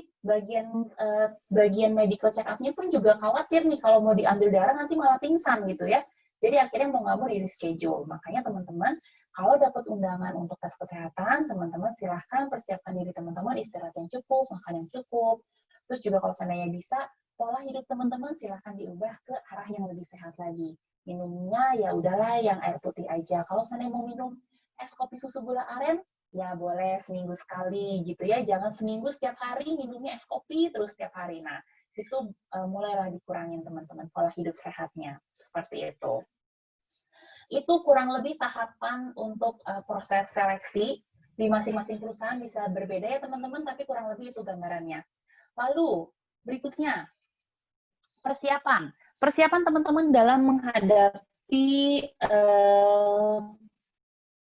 bagian medical check up-nya pun juga khawatir nih kalau mau diambil darah nanti malah pingsan gitu ya. Jadi akhirnya mau nggak mau di reschedule. Makanya teman-teman, kalau dapat undangan untuk tes kesehatan, teman-teman silahkan persiapkan diri teman-teman, istirahat yang cukup, makan yang cukup. Terus juga kalau seandainya bisa, pola hidup teman-teman silahkan diubah ke arah yang lebih sehat lagi. Minumnya ya udahlah yang air putih aja. Kalau seandainya mau minum es kopi susu gula aren, ya boleh seminggu sekali gitu ya. Jangan seminggu setiap hari minumnya es kopi terus setiap hari. Nah, itu mulailah dikurangin teman-teman pola hidup sehatnya. Seperti itu. Itu kurang lebih tahapan untuk proses seleksi. Di masing-masing perusahaan bisa berbeda ya teman-teman, tapi kurang lebih itu gambarannya. Lalu, berikutnya, persiapan. Persiapan teman-teman dalam menghadapi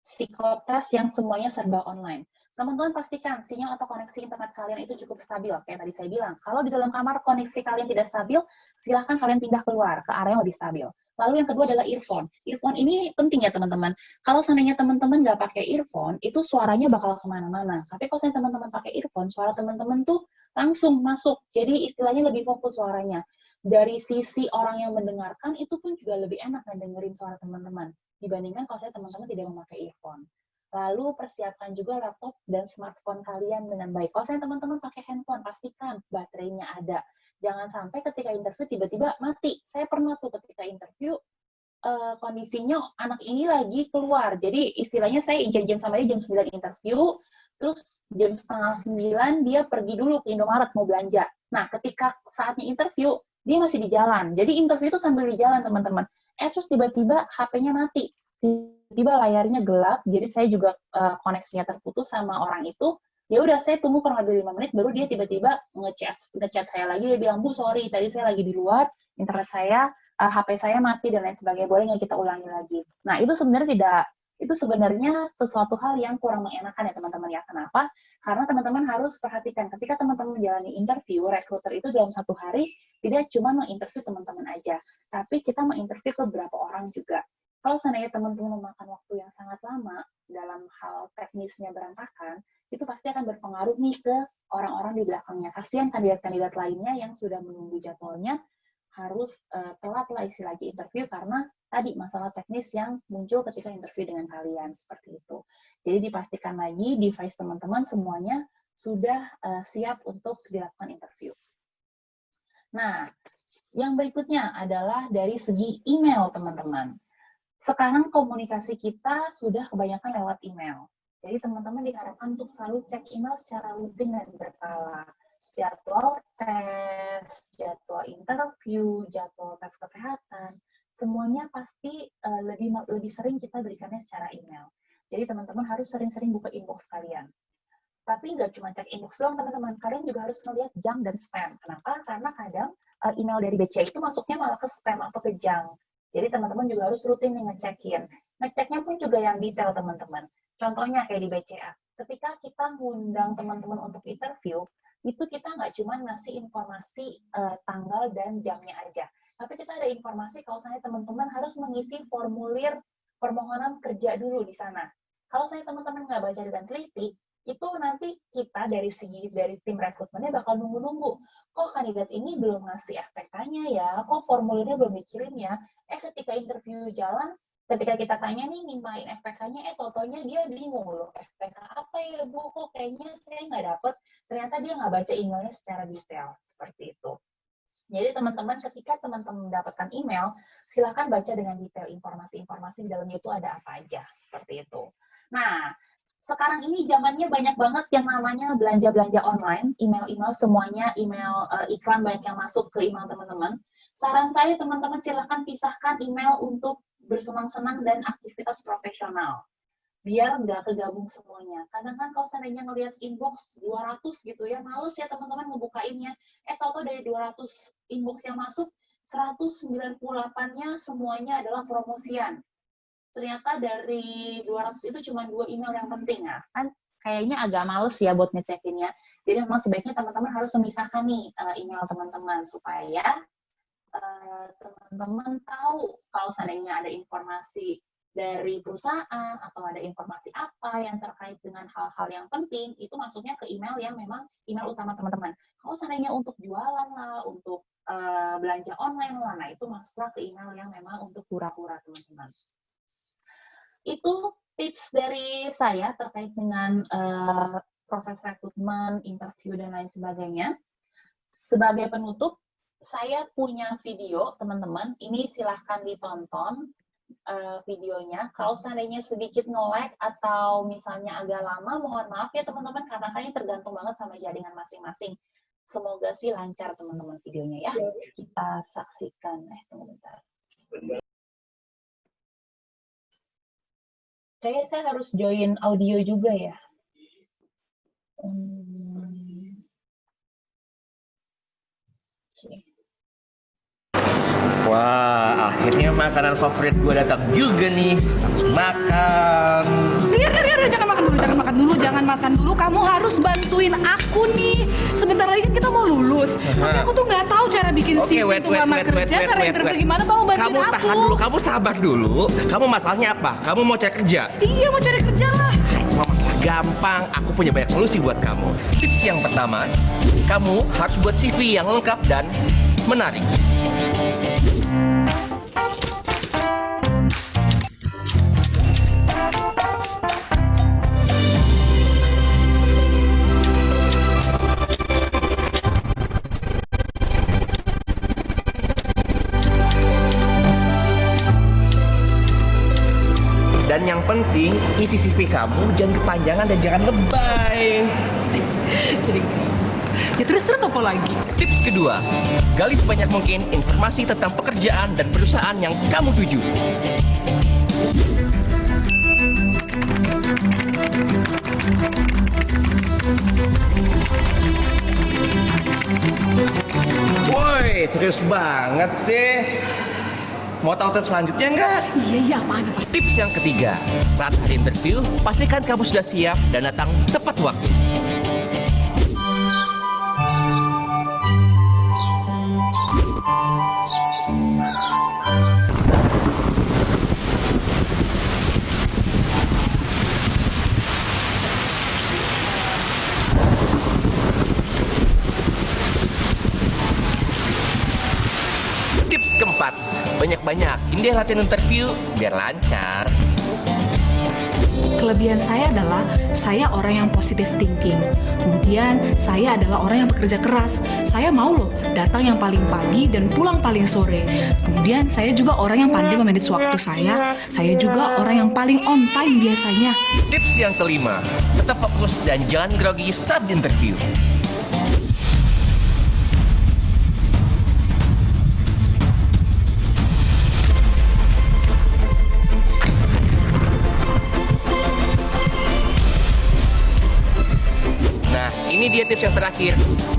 psikotes yang semuanya serba online. Teman-teman pastikan sinyal atau koneksi internet kalian itu cukup stabil. Kayak tadi saya bilang, kalau di dalam kamar koneksi kalian tidak stabil, silahkan kalian pindah keluar ke area yang lebih stabil. Lalu yang kedua adalah earphone. Earphone ini penting ya teman-teman. Kalau seandainya teman-teman nggak pakai earphone, itu suaranya bakal kemana-mana. Tapi kalau seandainya teman-teman pakai earphone, suara teman-teman tuh langsung masuk. Jadi istilahnya lebih fokus suaranya. Dari sisi orang yang mendengarkan, itu pun juga lebih enak dengerin suara teman-teman dibandingkan kalau saya teman-teman tidak memakai earphone. Lalu persiapkan juga laptop dan smartphone kalian dengan baik. Kalau saya teman-teman pakai handphone, pastikan baterainya ada. Jangan sampai ketika interview tiba-tiba mati. Saya pernah tuh ketika interview, kondisinya anak ini lagi keluar. Jadi istilahnya saya janjian sama dia jam 9 interview, terus jam setengah 9 dia pergi dulu ke Indomaret mau belanja. Nah, ketika saatnya interview, dia masih di jalan. Jadi interview itu sambil di jalan, teman-teman. Terus tiba-tiba HP-nya mati. Tiba-tiba layarnya gelap, jadi saya juga koneksinya terputus sama orang itu. Ya udah, saya tunggu kurang lebih 5 menit, baru dia tiba-tiba ngechat saya lagi. Dia bilang, Bu, sorry, tadi saya lagi di luar, internet saya, HP saya mati, dan lain sebagainya. Boleh nggak kita ulangi lagi? Nah, itu sebenarnya sesuatu hal yang kurang mengenakan ya teman-teman ya. Kenapa? Karena teman-teman harus perhatikan, ketika teman-teman menjalani interview, rekruter itu dalam satu hari tidak cuma menginterview teman-teman aja, tapi kita menginterview ke beberapa orang juga. Kalau seandainya teman-teman memakan waktu yang sangat lama dalam hal teknisnya berantakan, itu pasti akan berpengaruh nih ke orang-orang di belakangnya. Kasihan kandidat-kandidat lainnya yang sudah menunggu jadwalnya harus telat lah istilahnya interview karena tadi masalah teknis yang muncul ketika interview dengan kalian, seperti itu. Jadi dipastikan lagi device teman-teman semuanya sudah siap untuk dilakukan interview. Nah, yang berikutnya adalah dari segi email, teman-teman. Sekarang komunikasi kita sudah kebanyakan lewat email. Jadi teman-teman diharapkan untuk selalu cek email secara rutin dan berkala. Jadwal tes, jadwal interview, jadwal tes kesehatan, semuanya pasti lebih sering kita berikannya secara email. Jadi teman-teman harus sering-sering buka inbox kalian. Tapi nggak cuma cek inbox doang, teman-teman. Kalian juga harus melihat junk dan spam. Kenapa? Karena kadang email dari BCA itu masuknya malah ke spam atau ke junk. Jadi teman-teman juga harus rutin ngecekin. Ngeceknya pun juga yang detail, teman-teman. Contohnya kayak di BCA. Ketika kita ngundang teman-teman untuk interview, itu kita nggak cuma ngasih informasi tanggal dan jamnya aja. Tapi kita ada informasi kalau saya teman-teman harus mengisi formulir permohonan kerja dulu di sana. Kalau saya teman-teman nggak baca dan teliti, itu nanti kita dari tim rekrutmennya bakal nunggu-nunggu. Kok kandidat ini belum ngasih FPK-nya ya? Kok formulirnya belum dikirim ya? Ketika interview jalan, ketika kita tanya nih mintain FPK-nya, totalnya dia bingung loh. FPK apa ya Bu? Kok kayaknya saya nggak dapet. Ternyata dia nggak baca emailnya secara detail. Seperti itu. Jadi teman-teman ketika teman-teman mendapatkan email, silakan baca dengan detail informasi-informasi di dalamnya itu ada apa aja. Seperti itu. Nah, sekarang ini zamannya banyak banget yang namanya belanja-belanja online, email-email semuanya, email iklan banyak yang masuk ke email teman-teman. Saran saya teman-teman silakan pisahkan email untuk bersenang-senang dan aktivitas profesional. Biar nggak kegabung semuanya. Kadang kan kalau seandainya ngelihat inbox 200 gitu ya, males ya teman-teman ngebukainnya. Tahu-tahu dari 200 inbox yang masuk, 198-nya semuanya adalah promosian. Ternyata dari 200 itu cuma 2 email yang penting ya. Kan kayaknya agak males ya buat ngecekinnya. Jadi memang sebaiknya teman-teman harus memisahkan nih email teman-teman supaya teman-teman tahu kalau seandainya ada informasi dari perusahaan atau ada informasi apa yang terkait dengan hal-hal yang penting, itu masuknya ke email yang memang email utama teman-teman. Kalau seandainya untuk jualan lah, untuk belanja online lah, nah itu masuklah ke email yang memang untuk pura-pura teman-teman. Itu tips dari saya terkait dengan proses rekrutmen, interview, dan lain sebagainya. Sebagai penutup, saya punya video, teman-teman. Ini silahkan ditonton videonya. Kalau seandainya sedikit nge-lag atau misalnya agak lama, mohon maaf ya teman-teman, karena kan ini tergantung banget sama jaringan masing-masing. Semoga sih lancar teman-teman videonya ya. Kita saksikan. Tunggu bentar. Kayaknya saya harus join audio juga ya. Okay. Wah, akhirnya makanan favorit gue datang juga nih. Langsung makan. Ria, jangan makan dulu. Kamu harus bantuin aku nih. Sebentar lagi kan kita mau lulus. Tapi aku tuh nggak tahu cara bikin CV itu ngelamar kerja, cara interview gimana. Tolong bantuin kamu aku. Tahan dulu, kamu sabar dulu. Kamu masalahnya apa? Kamu mau cari kerja? Iya, mau cari kerja lah. Masalah gampang, aku punya banyak solusi buat kamu. Tips yang pertama, kamu harus buat CV yang lengkap dan menarik. Dan yang penting, isi CV kamu jangan kepanjangan dan jangan lebay. Jadi, ya terus apa lagi? Tips kedua, gali sebanyak mungkin informasi tentang pekerjaan dan perusahaan yang kamu tuju. Woi, serius banget sih. Mau tahu tips selanjutnya nggak? Iya, apaan? Tips yang ketiga, saat hari interview, pastikan kamu sudah siap dan datang tepat waktu. Tips keempat, banyak-banyakin deh latihan interview biar lancar. Kelebihan saya adalah saya orang yang positive thinking. Kemudian saya adalah orang yang bekerja keras. Saya mau loh datang yang paling pagi dan pulang paling sore. Kemudian saya juga orang yang pandai memanage waktu saya. Saya juga orang yang paling on time biasanya. Tips yang kelima, tetap fokus dan jangan grogi saat interview. Ini dia tips yang terakhir.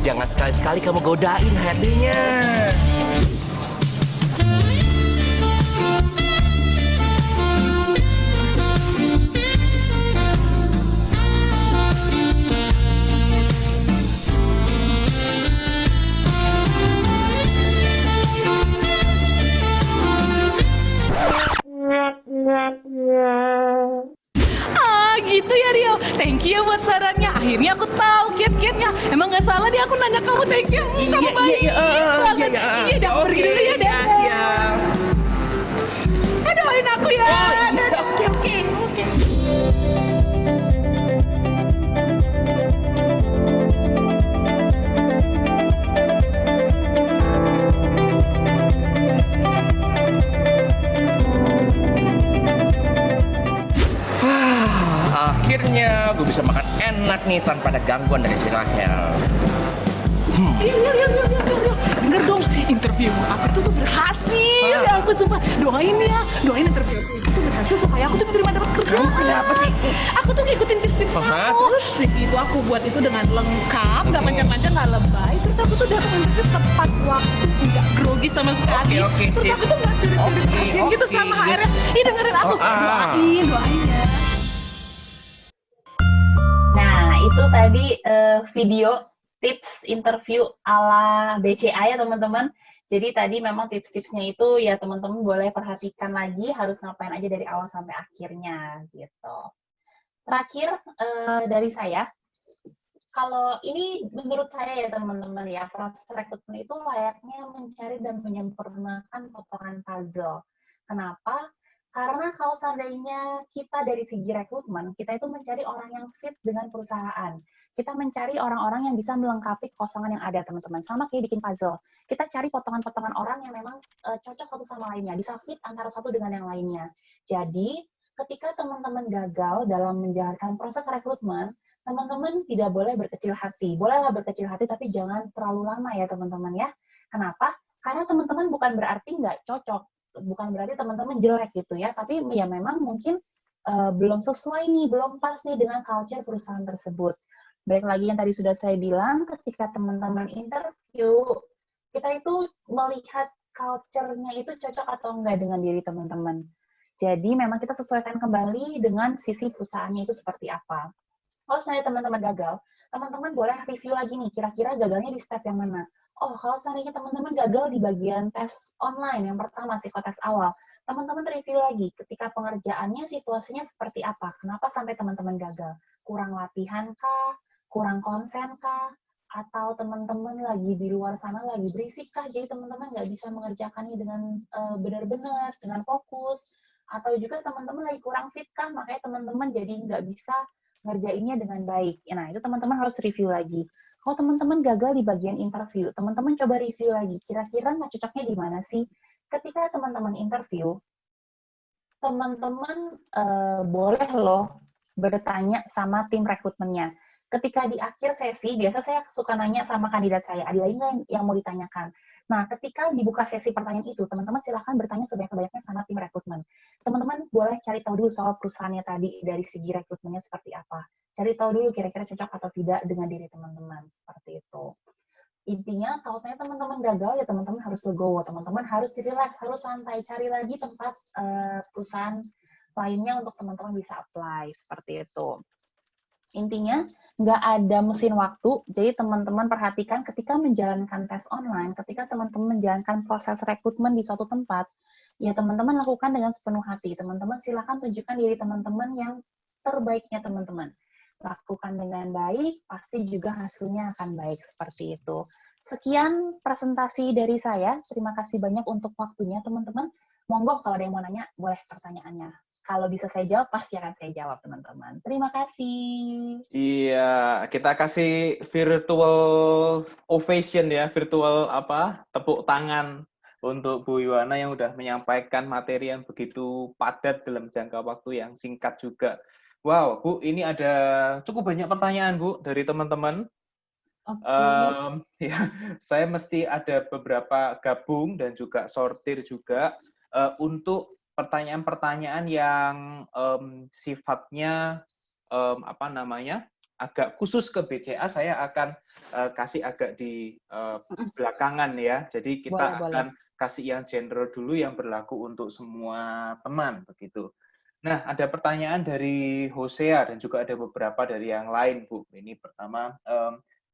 Jangan sekali-sekali kamu godain HRD-nya. Gitu ya Rio, thank you buat sarannya. Akhirnya aku tahu kiat-kiatnya. Emang nggak salah deh aku nanya kamu, thank you. Kamu baik banget. Iya, udah aku pergi dulu ya. Siap. Doain aku ya. Oke. Akhirnya gue bisa makan enak nih tanpa ada gangguan dari si Rahel. Rio. Denger dong sih interview aku tuh berhasil. Ya aku sumpah, doain interview aku itu berhasil supaya aku tuh diterima dapat kerja. Kamu kenapa sih? Aku tuh ngikutin tips-tips kamu. Terus? Itu aku buat itu dengan lengkap, nggak panjang-panjang, nggak lebay. Terus aku tuh datang interview tepat waktu, nggak grogi sama sekali. Oke, terus sip. aku tuh nggak curi-curi perhatian gitu sama HR-nya. Ih, dengerin aku, doain ya. Nah, itu tadi video tips interview ala BCA ya teman-teman. Jadi tadi memang tips-tipsnya itu ya teman-teman boleh perhatikan lagi harus ngapain aja dari awal sampai akhirnya gitu. Terakhir dari saya, kalau ini menurut saya ya teman-teman ya, proses rekrutmen itu layaknya mencari dan menyempurnakan potongan puzzle. Kenapa? Karena kalau seandainya kita dari segi rekrutmen, kita itu mencari orang yang fit dengan perusahaan. Kita mencari orang-orang yang bisa melengkapi kekosongan yang ada, teman-teman. Sama kayak bikin puzzle. Kita cari potongan-potongan orang yang memang cocok satu sama lainnya, bisa fit antara satu dengan yang lainnya. Jadi, ketika teman-teman gagal dalam menjalankan proses rekrutmen, teman-teman tidak boleh berkecil hati. Bolehlah berkecil hati, tapi jangan terlalu lama ya teman-teman ya. Kenapa? Karena teman-teman bukan berarti nggak cocok, bukan berarti teman-teman jelek gitu ya, tapi ya memang mungkin belum sesuai nih, belum pas nih dengan culture perusahaan tersebut. Balik lagi yang tadi sudah saya bilang, ketika teman-teman interview, kita itu melihat culture-nya itu cocok atau enggak dengan diri teman-teman. Jadi memang kita sesuaikan kembali dengan sisi perusahaannya itu seperti apa. Kalau seandainya teman-teman gagal, teman-teman boleh review lagi nih, kira-kira gagalnya di step yang mana. Oh, kalau seandainya teman-teman gagal di bagian tes online, yang pertama, psikotes awal, teman-teman review lagi, ketika pengerjaannya situasinya seperti apa, kenapa sampai teman-teman gagal. Kurang latihan kah, kurang konsen kah, atau teman-teman lagi di luar sana lagi berisik kah, jadi teman-teman nggak bisa mengerjakannya dengan benar-benar, dengan fokus, atau juga teman-teman lagi kurang fit kah, makanya teman-teman jadi nggak bisa ngerjainnya dengan baik. Nah, itu teman-teman harus review lagi. Kalau teman-teman gagal di bagian interview, teman-teman coba review lagi. Kira-kira nggak cocoknya di mana sih? Ketika teman-teman interview, teman-teman boleh loh bertanya sama tim rekrutmennya. Ketika di akhir sesi, biasa saya suka nanya sama kandidat saya, ada lagi nggak yang mau ditanyakan? Nah, ketika dibuka sesi pertanyaan itu, teman-teman silahkan bertanya sebanyak-banyaknya sama tim rekrutmen. Teman-teman boleh cari tahu dulu soal perusahaannya tadi, dari segi rekrutmennya seperti apa. Cari tahu dulu kira-kira cocok atau tidak dengan diri teman-teman, seperti itu. Intinya, kalau saya teman-teman gagal, ya teman-teman harus legowo, teman-teman harus relax, harus santai, cari lagi tempat perusahaan lainnya untuk teman-teman bisa apply, seperti itu. Intinya, nggak ada mesin waktu, jadi teman-teman perhatikan ketika menjalankan tes online, ketika teman-teman menjalankan proses rekrutmen di suatu tempat, ya teman-teman lakukan dengan sepenuh hati. Teman-teman silakan tunjukkan diri teman-teman yang terbaiknya teman-teman. Lakukan dengan baik, pasti juga hasilnya akan baik, seperti itu. Sekian presentasi dari saya, terima kasih banyak untuk waktunya teman-teman. Monggo kalau ada yang mau nanya, boleh pertanyaannya. Kalau bisa saya jawab, pasti akan saya jawab, teman-teman. Terima kasih. Iya, kita kasih virtual ovation ya, virtual tepuk tangan untuk Bu Yuwana yang udah menyampaikan materi yang begitu padat dalam jangka waktu yang singkat juga. Wow, Bu, ini ada cukup banyak pertanyaan, Bu, dari teman-teman. Ya, saya mesti ada beberapa gabung dan juga sortir juga untuk pertanyaan-pertanyaan yang sifatnya agak khusus ke BCA. Saya akan kasih agak di belakangan ya. Jadi kita akan kasih yang general dulu yang berlaku untuk semua teman begitu. Nah, ada pertanyaan dari Hosea dan juga ada beberapa dari yang lain, Bu. Ini pertama,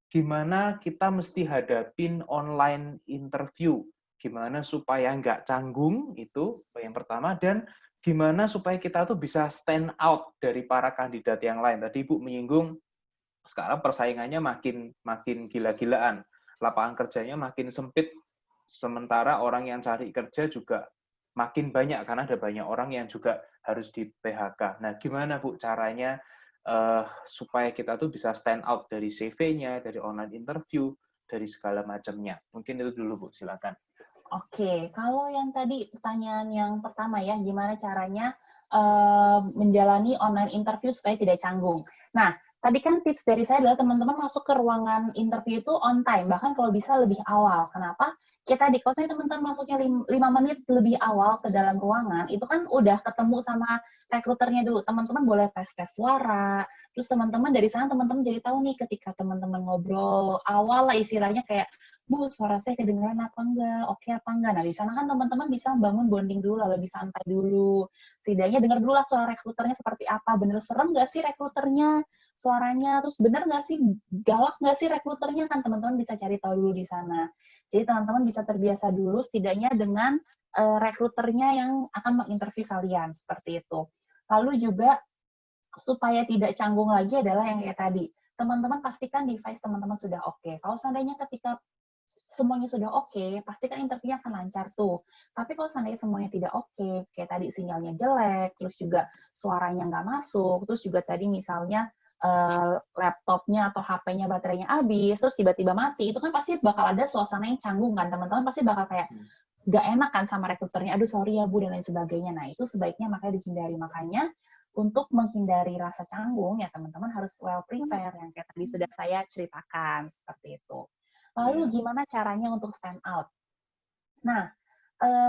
gimana kita mesti hadapin online interview? Gimana supaya nggak canggung, itu yang pertama, dan gimana supaya kita tuh bisa stand out dari para kandidat yang lain. Tadi Ibu menyinggung sekarang persaingannya makin gila-gilaan, lapangan kerjanya makin sempit, sementara orang yang cari kerja juga makin banyak karena ada banyak orang yang juga harus di PHK. Nah, gimana Bu caranya supaya kita tuh bisa stand out dari CV-nya, dari online interview, dari segala macamnya? Mungkin itu dulu Bu, silakan. Oke, kalau yang tadi pertanyaan yang pertama ya, gimana caranya menjalani online interview supaya tidak canggung. Nah, tadi kan tips dari saya adalah teman-teman masuk ke ruangan interview itu on time, bahkan kalau bisa lebih awal. Kenapa? Kita di kosan teman-teman masuknya 5 menit lebih awal ke dalam ruangan, itu kan udah ketemu sama rekruternya dulu. Teman-teman boleh tes-tes suara, terus teman-teman dari sana teman-teman jadi tahu nih ketika teman-teman ngobrol awal lah istilahnya kayak, Bu, suara saya kedengeran apa enggak? Oke apa enggak? Nah, di sana kan teman-teman bisa bangun bonding dulu, lebih santai dulu. Setidaknya dengar dulu lah suara rekruternya seperti apa. Bener serem nggak sih rekruternya? suaranya, terus bener nggak sih, galak nggak sih rekruternya, kan teman-teman bisa cari tahu dulu di sana. Jadi teman-teman bisa terbiasa dulu setidaknya dengan rekruternya yang akan menginterview kalian, seperti itu. Lalu juga supaya tidak canggung lagi adalah yang kayak tadi, teman-teman pastikan device teman-teman sudah oke. Kalau seandainya ketika semuanya sudah oke, pastikan interviewnya akan lancar tuh. Tapi kalau seandainya semuanya tidak oke, kayak tadi sinyalnya jelek, terus juga suaranya nggak masuk, terus juga tadi misalnya laptopnya atau HP-nya baterainya habis, terus tiba-tiba mati, itu kan pasti bakal ada suasana yang canggung kan, teman-teman pasti bakal kayak nggak enak kan sama rekruternya, aduh sorry ya Bu, dan lain sebagainya. Nah itu sebaiknya makanya dihindari. Makanya untuk menghindari rasa canggung, ya teman-teman harus well prepare, yang kayak tadi sudah saya ceritakan, seperti itu. Lalu gimana caranya untuk stand out? Nah,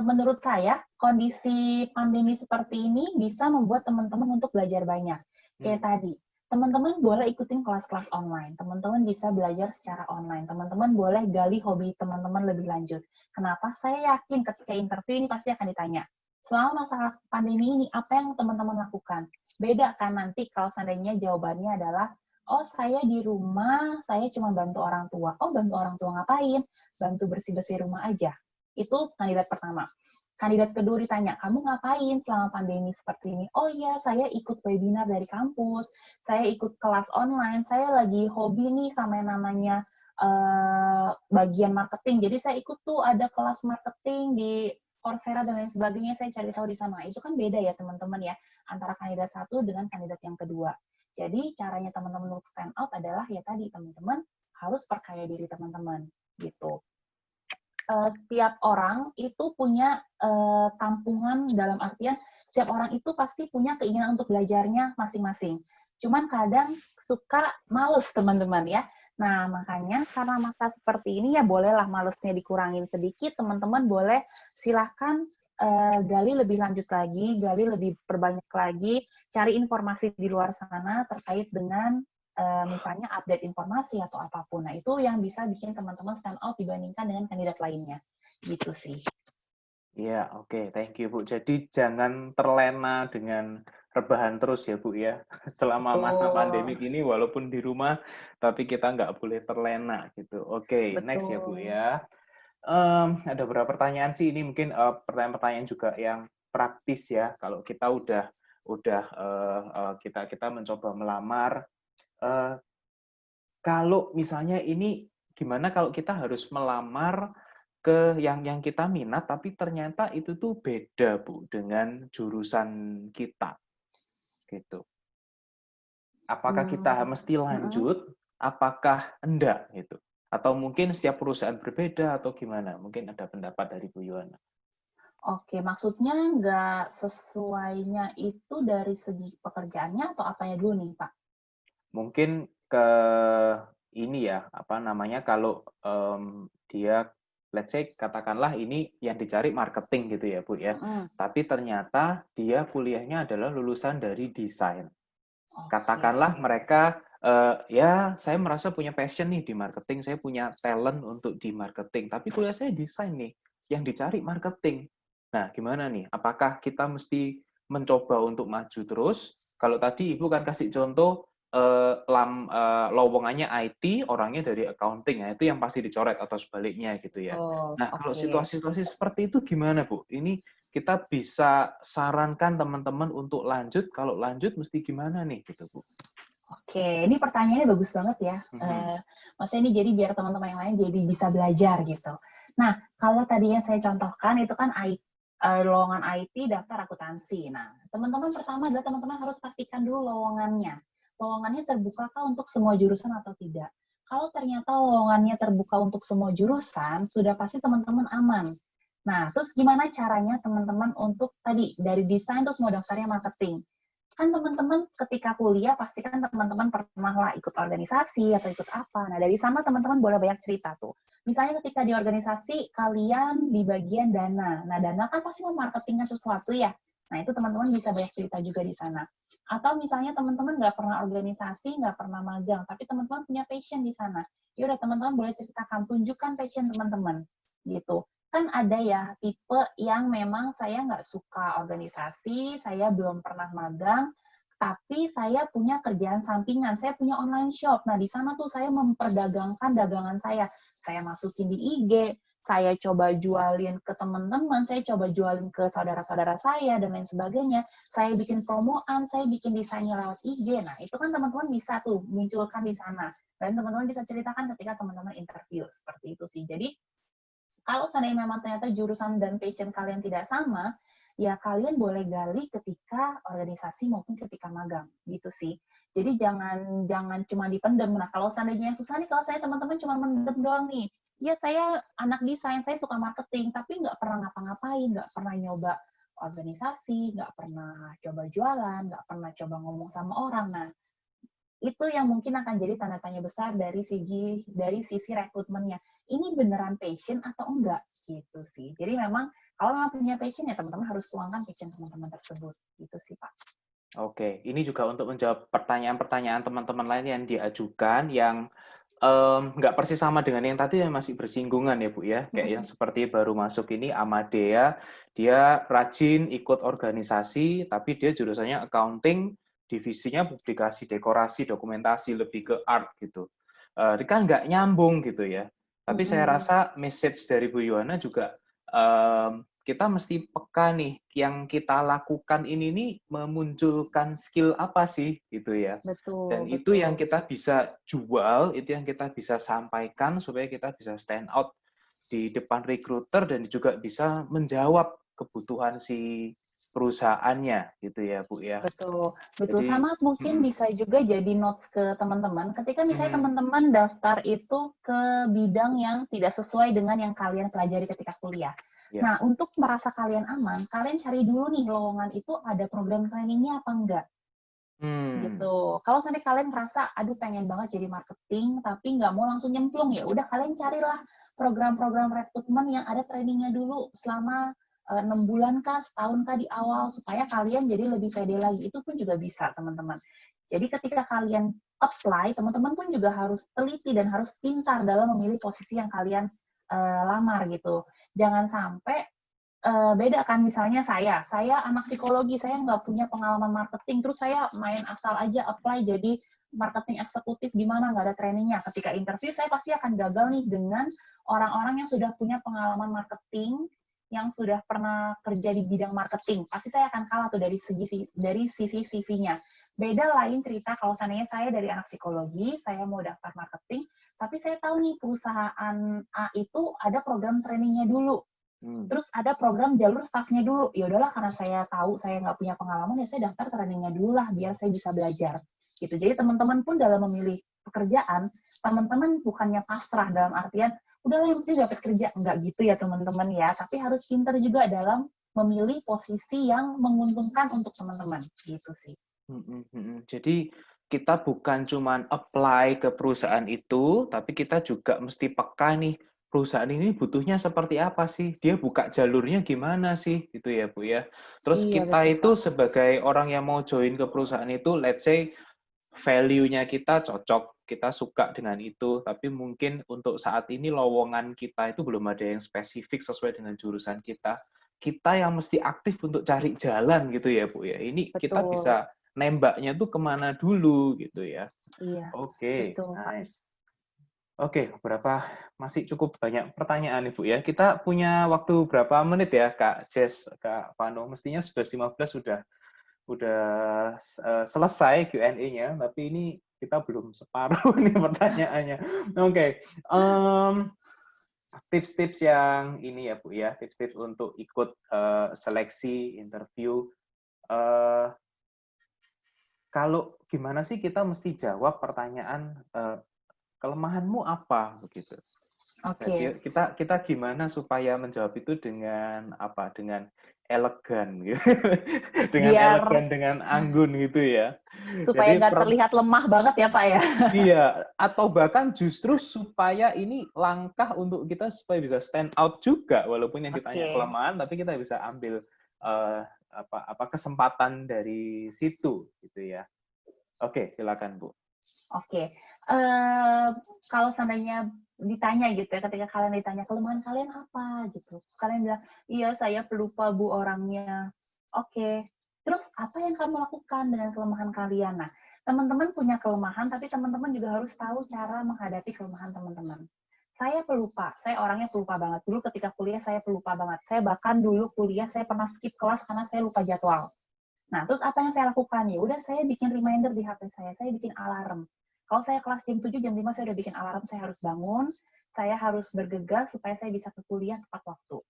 menurut saya, kondisi pandemi seperti ini bisa membuat teman-teman untuk belajar banyak. Kayak tadi, teman-teman boleh ikutin kelas-kelas online, teman-teman bisa belajar secara online, teman-teman boleh gali hobi teman-teman lebih lanjut. Kenapa? Saya yakin ketika interview ini pasti akan ditanya, selama masa pandemi ini, apa yang teman-teman lakukan? Beda kan nanti kalau seandainya jawabannya adalah, oh saya di rumah, saya cuma bantu orang tua. Oh bantu orang tua ngapain? Bantu bersih-bersih rumah aja. Itu kandidat pertama. Kandidat kedua ditanya, kamu ngapain selama pandemi seperti ini? Oh iya, saya ikut webinar dari kampus, saya ikut kelas online, saya lagi hobi nih sama yang namanya bagian marketing. Jadi saya ikut tuh ada kelas marketing di Coursera dan lain sebagainya, saya cari tahu di sana. Itu kan beda ya teman-teman ya, antara kandidat satu dengan kandidat yang kedua. Jadi caranya teman-teman untuk stand out adalah ya tadi, teman-teman harus percaya diri teman-teman gitu. Setiap orang itu punya tampungan, dalam artian setiap orang itu pasti punya keinginan untuk belajarnya masing-masing. Cuman kadang suka males teman-teman ya. Nah makanya karena masa seperti ini ya bolehlah malesnya dikurangin sedikit, teman-teman boleh silahkan gali lebih lanjut lagi, gali lebih perbanyak lagi, cari informasi di luar sana terkait dengan misalnya update informasi atau apapun. Nah, itu yang bisa bikin teman-teman stand out dibandingkan dengan kandidat lainnya. Gitu sih. Iya, oke. Thank you, Bu. Jadi jangan terlena dengan rebahan terus ya, Bu, ya. Selama masa pandemi ini, walaupun di rumah, tapi kita nggak boleh terlena, gitu. Oke, next ya, Bu, ya. Ada beberapa pertanyaan sih, ini mungkin pertanyaan-pertanyaan juga yang praktis ya. Kalau kita udah kita mencoba melamar, kalau misalnya ini gimana kalau kita harus melamar ke yang kita minat, tapi ternyata itu tuh beda, Bu, dengan jurusan kita, gitu. Apakah kita mesti lanjut, apakah enggak, gitu. Atau mungkin setiap perusahaan berbeda, atau gimana? Mungkin ada pendapat dari Bu Yohana. Oke, maksudnya nggak sesuainya itu dari segi pekerjaannya atau apanya dulu nih, Pak? Mungkin ke ini ya, apa namanya, kalau dia, let's say, katakanlah ini yang dicari marketing gitu ya, Bu, ya. Tapi ternyata dia kuliahnya adalah lulusan dari desain. Katakanlah mereka, ya saya merasa punya passion nih di marketing, saya punya talent untuk di marketing, tapi kuliah saya desain nih, yang dicari marketing. Nah, gimana nih? Apakah kita mesti mencoba untuk maju terus? Kalau tadi Ibu kan kasih contoh, lowongannya IT, orangnya dari accounting, nah itu yang pasti dicoret atau sebaliknya gitu ya. Nah, kalau situasi-situasi seperti itu gimana, Bu? Ini kita bisa sarankan teman-teman untuk lanjut, kalau lanjut mesti gimana nih gitu, Bu? Oke, ini pertanyaannya bagus banget ya. Maksudnya ini jadi biar teman-teman yang lain jadi bisa belajar gitu. Nah, kalau tadi yang saya contohkan itu kan lowongan IT daftar akuntansi. Nah, teman-teman pertama adalah teman-teman harus pastikan dulu lowongannya. Lowongannya terbukakah untuk semua jurusan atau tidak? Kalau ternyata lowongannya terbuka untuk semua jurusan, sudah pasti teman-teman aman. Nah, terus gimana caranya teman-teman untuk tadi dari desain terus mau daftarnya marketing? Kan teman-teman ketika kuliah pasti kan teman-teman pernah lah ikut organisasi atau ikut apa. Nah, dari sana teman-teman boleh banyak cerita tuh. Misalnya ketika di organisasi kalian di bagian dana. Nah, dana kan pasti memarketingkan sesuatu ya. Nah, itu teman-teman bisa banyak cerita juga di sana. Atau misalnya teman-teman nggak pernah organisasi, nggak pernah magang, tapi teman-teman punya passion di sana. Ya udah teman-teman boleh ceritakan, tunjukkan passion teman-teman. Gitu. Kan ada ya tipe yang memang saya nggak suka organisasi, saya belum pernah magang, tapi saya punya kerjaan sampingan, saya punya online shop. Nah, di sana tuh saya memperdagangkan dagangan saya. Saya masukin di IG, saya coba jualin ke teman-teman, saya coba jualin ke saudara-saudara saya, dan lain sebagainya. Saya bikin promoan, saya bikin desainnya lewat IG. Nah, itu kan teman-teman bisa tuh munculkan di sana. Dan teman-teman bisa ceritakan ketika teman-teman interview. Seperti itu sih. Jadi, kalau seandainya memang ternyata jurusan dan passion kalian tidak sama, ya kalian boleh gali ketika organisasi maupun ketika magang, gitu sih. Jadi jangan cuma dipendem. Nah, kalau seandainya yang susah nih, kalau saya teman-teman cuma mendem doang nih, ya saya anak desain, saya suka marketing, tapi nggak pernah ngapa-ngapain, nggak pernah nyoba organisasi, nggak pernah coba jualan, nggak pernah coba ngomong sama orang. Nah, itu yang mungkin akan jadi tanda tanya besar dari sisi rekrutmennya. Ini beneran passion atau enggak? Gitu sih. Jadi memang kalau memang punya passion, ya teman-teman harus tuangkan passion teman-teman tersebut. Gitu sih, Pak. Oke, ini juga untuk menjawab pertanyaan-pertanyaan teman-teman lain yang diajukan, yang nggak persis sama dengan yang tadi, yang masih bersinggungan ya Bu ya. Kayak yang seperti baru masuk ini, Amadea, dia rajin ikut organisasi, tapi dia jurusannya accounting, divisinya publikasi, dekorasi, dokumentasi, lebih ke art gitu. Kan nggak nyambung gitu ya. Tapi saya rasa message dari Bu Yohana juga, kita mesti peka nih, yang kita lakukan ini nih memunculkan skill apa sih gitu ya. Betul. Dan itu yang kita bisa jual, itu yang kita bisa sampaikan supaya kita bisa stand out di depan recruiter dan juga bisa menjawab kebutuhan si perusahaannya gitu ya Bu ya. Betul. Jadi, Sama mungkin bisa juga jadi notes ke teman-teman. Ketika misalnya teman-teman daftar itu ke bidang yang tidak sesuai dengan yang kalian pelajari ketika kuliah. Nah, untuk merasa kalian aman, kalian cari dulu nih lowongan itu ada program trainingnya apa enggak. Gitu. Kalau sampai kalian merasa, aduh pengen banget jadi marketing, tapi nggak mau langsung nyemplung, ya udah kalian carilah program-program rekrutmen yang ada trainingnya dulu selama 6 bulan kah, setahun kah di awal, supaya kalian jadi lebih pede lagi. Itu pun juga bisa, teman-teman. Jadi ketika kalian apply, teman-teman pun juga harus teliti dan harus pintar dalam memilih posisi yang kalian lamar gitu. Jangan sampai beda kan, misalnya saya anak psikologi, saya nggak punya pengalaman marketing, terus saya main asal aja apply jadi marketing eksekutif di mana nggak ada trainingnya. Ketika interview, saya pasti akan gagal nih dengan orang-orang yang sudah punya pengalaman marketing, yang sudah pernah kerja di bidang marketing. Pasti saya akan kalah tuh dari sisi CV-nya. Beda lain cerita kalau seandainya saya dari anak psikologi, saya mau daftar marketing, tapi saya tahu nih perusahaan A itu ada program trainingnya dulu. Terus ada program jalur staffnya dulu. Ya udahlah, karena saya tahu saya nggak punya pengalaman, ya saya daftar trainingnya dulu lah biar saya bisa belajar. Gitu. Jadi teman-teman pun dalam memilih pekerjaan, teman-teman bukannya pasrah dalam artian udahlah yang penting dapat kerja, enggak gitu ya teman-teman ya. Tapi harus pintar juga dalam memilih posisi yang menguntungkan untuk teman-teman. Gitu sih. Jadi kita bukan cuma apply ke perusahaan itu, tapi kita juga mesti peka nih, perusahaan ini butuhnya seperti apa sih? Dia buka jalurnya gimana sih? Gitu ya, Bu ya. Terus kita itu sebagai orang yang mau join ke perusahaan itu, let's say value-nya kita cocok, kita suka dengan itu, tapi mungkin untuk saat ini lowongan kita itu belum ada yang spesifik sesuai dengan jurusan kita. Kita yang mesti aktif untuk cari jalan gitu ya, Bu ya. Ini kita bisa nembaknya tuh kemana dulu gitu ya. Iya. Oke, nice. Oke, masih cukup banyak pertanyaan Ibu ya. Kita punya waktu berapa menit ya, Kak Jess, Kak Vano? Mestinya 11.15 udah selesai Q&A-nya, tapi ini kita belum separuh nih pertanyaannya. Oke. Tips-tips yang ini ya Bu ya, tips-tips untuk ikut seleksi interview. Kalau gimana sih kita mesti jawab pertanyaan kelemahanmu apa begitu? Jadi kita gimana supaya menjawab itu dengan apa? Dengan elegan gitu. Dengan elegan, dengan anggun gitu ya. Supaya nggak terlihat lemah banget ya Pak ya. Iya, atau bahkan justru supaya ini langkah untuk kita supaya bisa stand out juga, walaupun yang ditanya kelemahan, tapi kita bisa ambil kesempatan dari situ gitu ya. Oke, silakan Bu. Kalau seandainya ditanya gitu ya, ketika kalian ditanya kelemahan kalian apa gitu, kalian bilang iya saya pelupa Bu orangnya. Terus apa yang kamu lakukan dengan kelemahan kalian? Nah, teman-teman punya kelemahan, tapi teman-teman juga harus tahu cara menghadapi kelemahan teman-teman. Saya pelupa, saya orangnya pelupa banget. Dulu ketika kuliah saya pelupa banget. Saya bahkan dulu kuliah saya pernah skip kelas karena saya lupa jadwal. Nah, terus apa yang saya lakukan? Ya udah saya bikin reminder di HP saya bikin alarm. Kalau saya kelas jam 7, jam 5 saya udah bikin alarm, saya harus bangun, saya harus bergegas supaya saya bisa ke kuliah tepat waktu.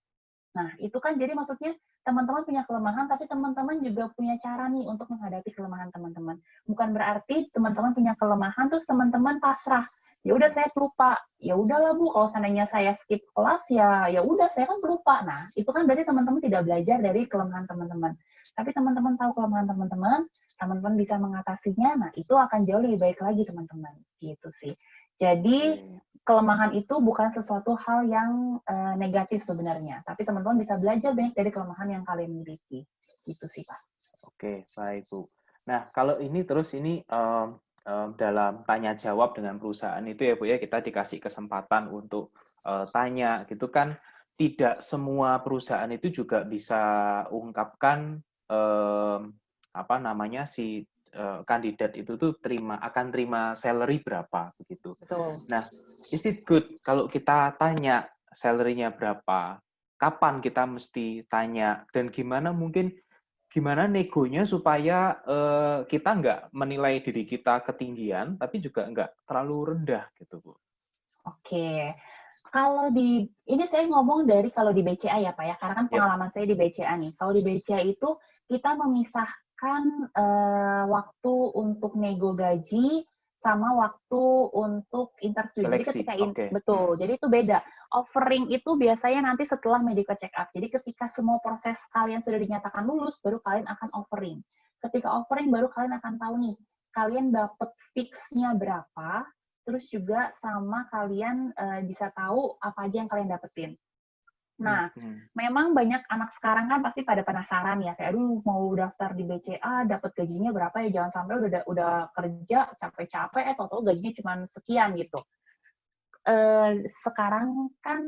Nah, itu kan jadi maksudnya teman-teman punya kelemahan, tapi teman-teman juga punya cara nih untuk menghadapi kelemahan teman-teman. Bukan berarti teman-teman punya kelemahan, terus teman-teman pasrah. Ya udah saya pelupa. Ya udahlah Bu, kalau seandainya saya skip kelas, ya udah saya kan pelupa. Nah, itu kan berarti teman-teman tidak belajar dari kelemahan teman-teman. Tapi teman-teman tahu kelemahan teman-teman, teman-teman bisa mengatasinya, nah itu akan jauh lebih baik lagi teman-teman. Gitu sih. Jadi, kelemahan itu bukan sesuatu hal yang negatif sebenarnya, tapi teman-teman bisa belajar banyak dari kelemahan yang kalian miliki. Gitu sih, Pak. Oke, baik, Bu. Nah, kalau ini terus ini dalam tanya jawab dengan perusahaan itu ya, Bu ya, kita dikasih kesempatan untuk tanya gitu kan, tidak semua perusahaan itu juga bisa ungkapkan apa namanya si kandidat itu tuh akan terima salary berapa begitu. Betul. Nah, is it good kalau kita tanya salary-nya berapa? Kapan kita mesti tanya? Dan gimana negonya supaya kita nggak menilai diri kita ketinggian, tapi juga nggak terlalu rendah gitu, Bu. Oke. Kalau ini saya ngomong dari kalau di BCA ya Pak ya, karena kan pengalaman saya di BCA nih. Kalau di BCA itu kita memisahkan waktu untuk nego gaji sama waktu untuk interview. Seleksi. Jadi ketika betul, jadi itu beda. Offering itu biasanya nanti setelah medical check up. Jadi ketika semua proses kalian sudah dinyatakan lulus, baru kalian akan offering. Ketika offering baru kalian akan tahu nih, kalian dapat fix-nya berapa, terus juga sama kalian bisa tahu apa aja yang kalian dapetin. Nah, memang banyak anak sekarang kan pasti pada penasaran ya, kayak aduh mau daftar di BCA, dapat gajinya berapa ya, jangan sampai udah kerja capek-capek, tahu-tahu gajinya cuma sekian gitu. Sekarang kan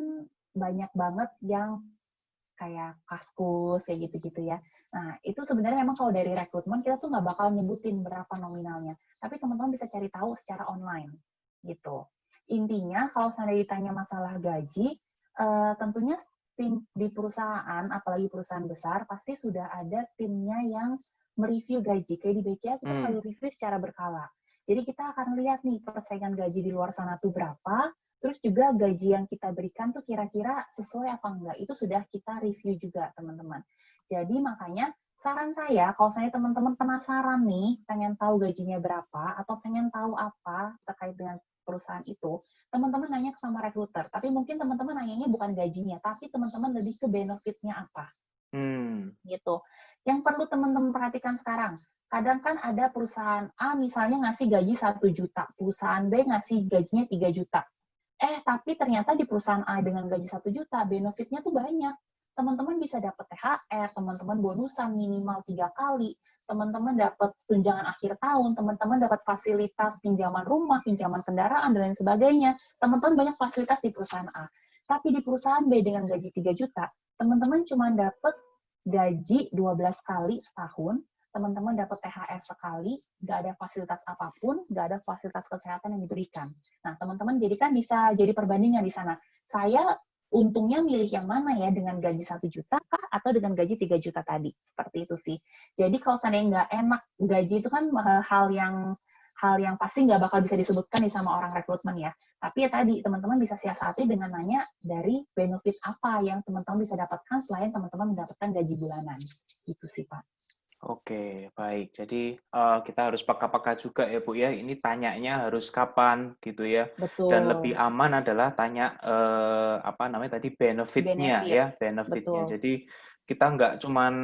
banyak banget yang kayak Kaskus, kayak gitu-gitu ya. Nah, itu sebenarnya memang kalau dari rekrutmen, kita tuh nggak bakal nyebutin berapa nominalnya. Tapi teman-teman bisa cari tahu secara online. Gitu. Intinya, kalau seandainya ditanya masalah gaji, tentunya tim di perusahaan, apalagi perusahaan besar, pasti sudah ada timnya yang mereview gaji. Kayak di BCA, kita selalu review secara berkala. Jadi kita akan lihat nih, persaingan gaji di luar sana tuh berapa, terus juga gaji yang kita berikan tuh kira-kira sesuai apa enggak. Itu sudah kita review juga, teman-teman. Jadi makanya, saran saya, kalau saya teman-teman penasaran nih, pengen tahu gajinya berapa, atau pengen tahu apa terkait dengan perusahaan itu, teman-teman nanya sama rekruter. Tapi mungkin teman-teman nanyanya bukan gajinya, tapi teman-teman lebih ke benefitnya apa. Gitu. Yang perlu teman-teman perhatikan sekarang, kadang kan ada perusahaan A misalnya ngasih gaji 1 juta, perusahaan B ngasih gajinya 3 juta. Tapi ternyata di perusahaan A dengan gaji 1 juta, benefitnya tuh banyak. Teman-teman bisa dapat THR, teman-teman bonusan minimal 3 kali, teman-teman dapat tunjangan akhir tahun, teman-teman dapat fasilitas pinjaman rumah, pinjaman kendaraan, dan lain sebagainya. Teman-teman banyak fasilitas di perusahaan A. Tapi di perusahaan B dengan gaji 3 juta, teman-teman cuma dapat gaji 12 kali setahun, teman-teman dapat THR sekali, nggak ada fasilitas apapun, nggak ada fasilitas kesehatan yang diberikan. Nah, teman-teman jadi kan bisa jadi perbandingan di sana. Saya untungnya milih yang mana ya, dengan gaji 1 juta kah atau dengan gaji 3 juta tadi? Seperti itu sih. Jadi kalau seandainya nggak enak, gaji itu kan hal yang pasti nggak bakal bisa disebutkan nih sama orang rekrutmen ya. Tapi ya tadi, teman-teman bisa siasati dengan nanya dari benefit apa yang teman-teman bisa dapatkan selain teman-teman mendapatkan gaji bulanan. Gitu sih, Pak. Oke, baik. Jadi kita harus peka-peka juga ya, Bu ya. Ini tanyanya harus kapan gitu ya. Betul. Dan lebih aman adalah tanya apa namanya tadi benefitnya ya, benefitnya. Betul. Jadi kita nggak cuman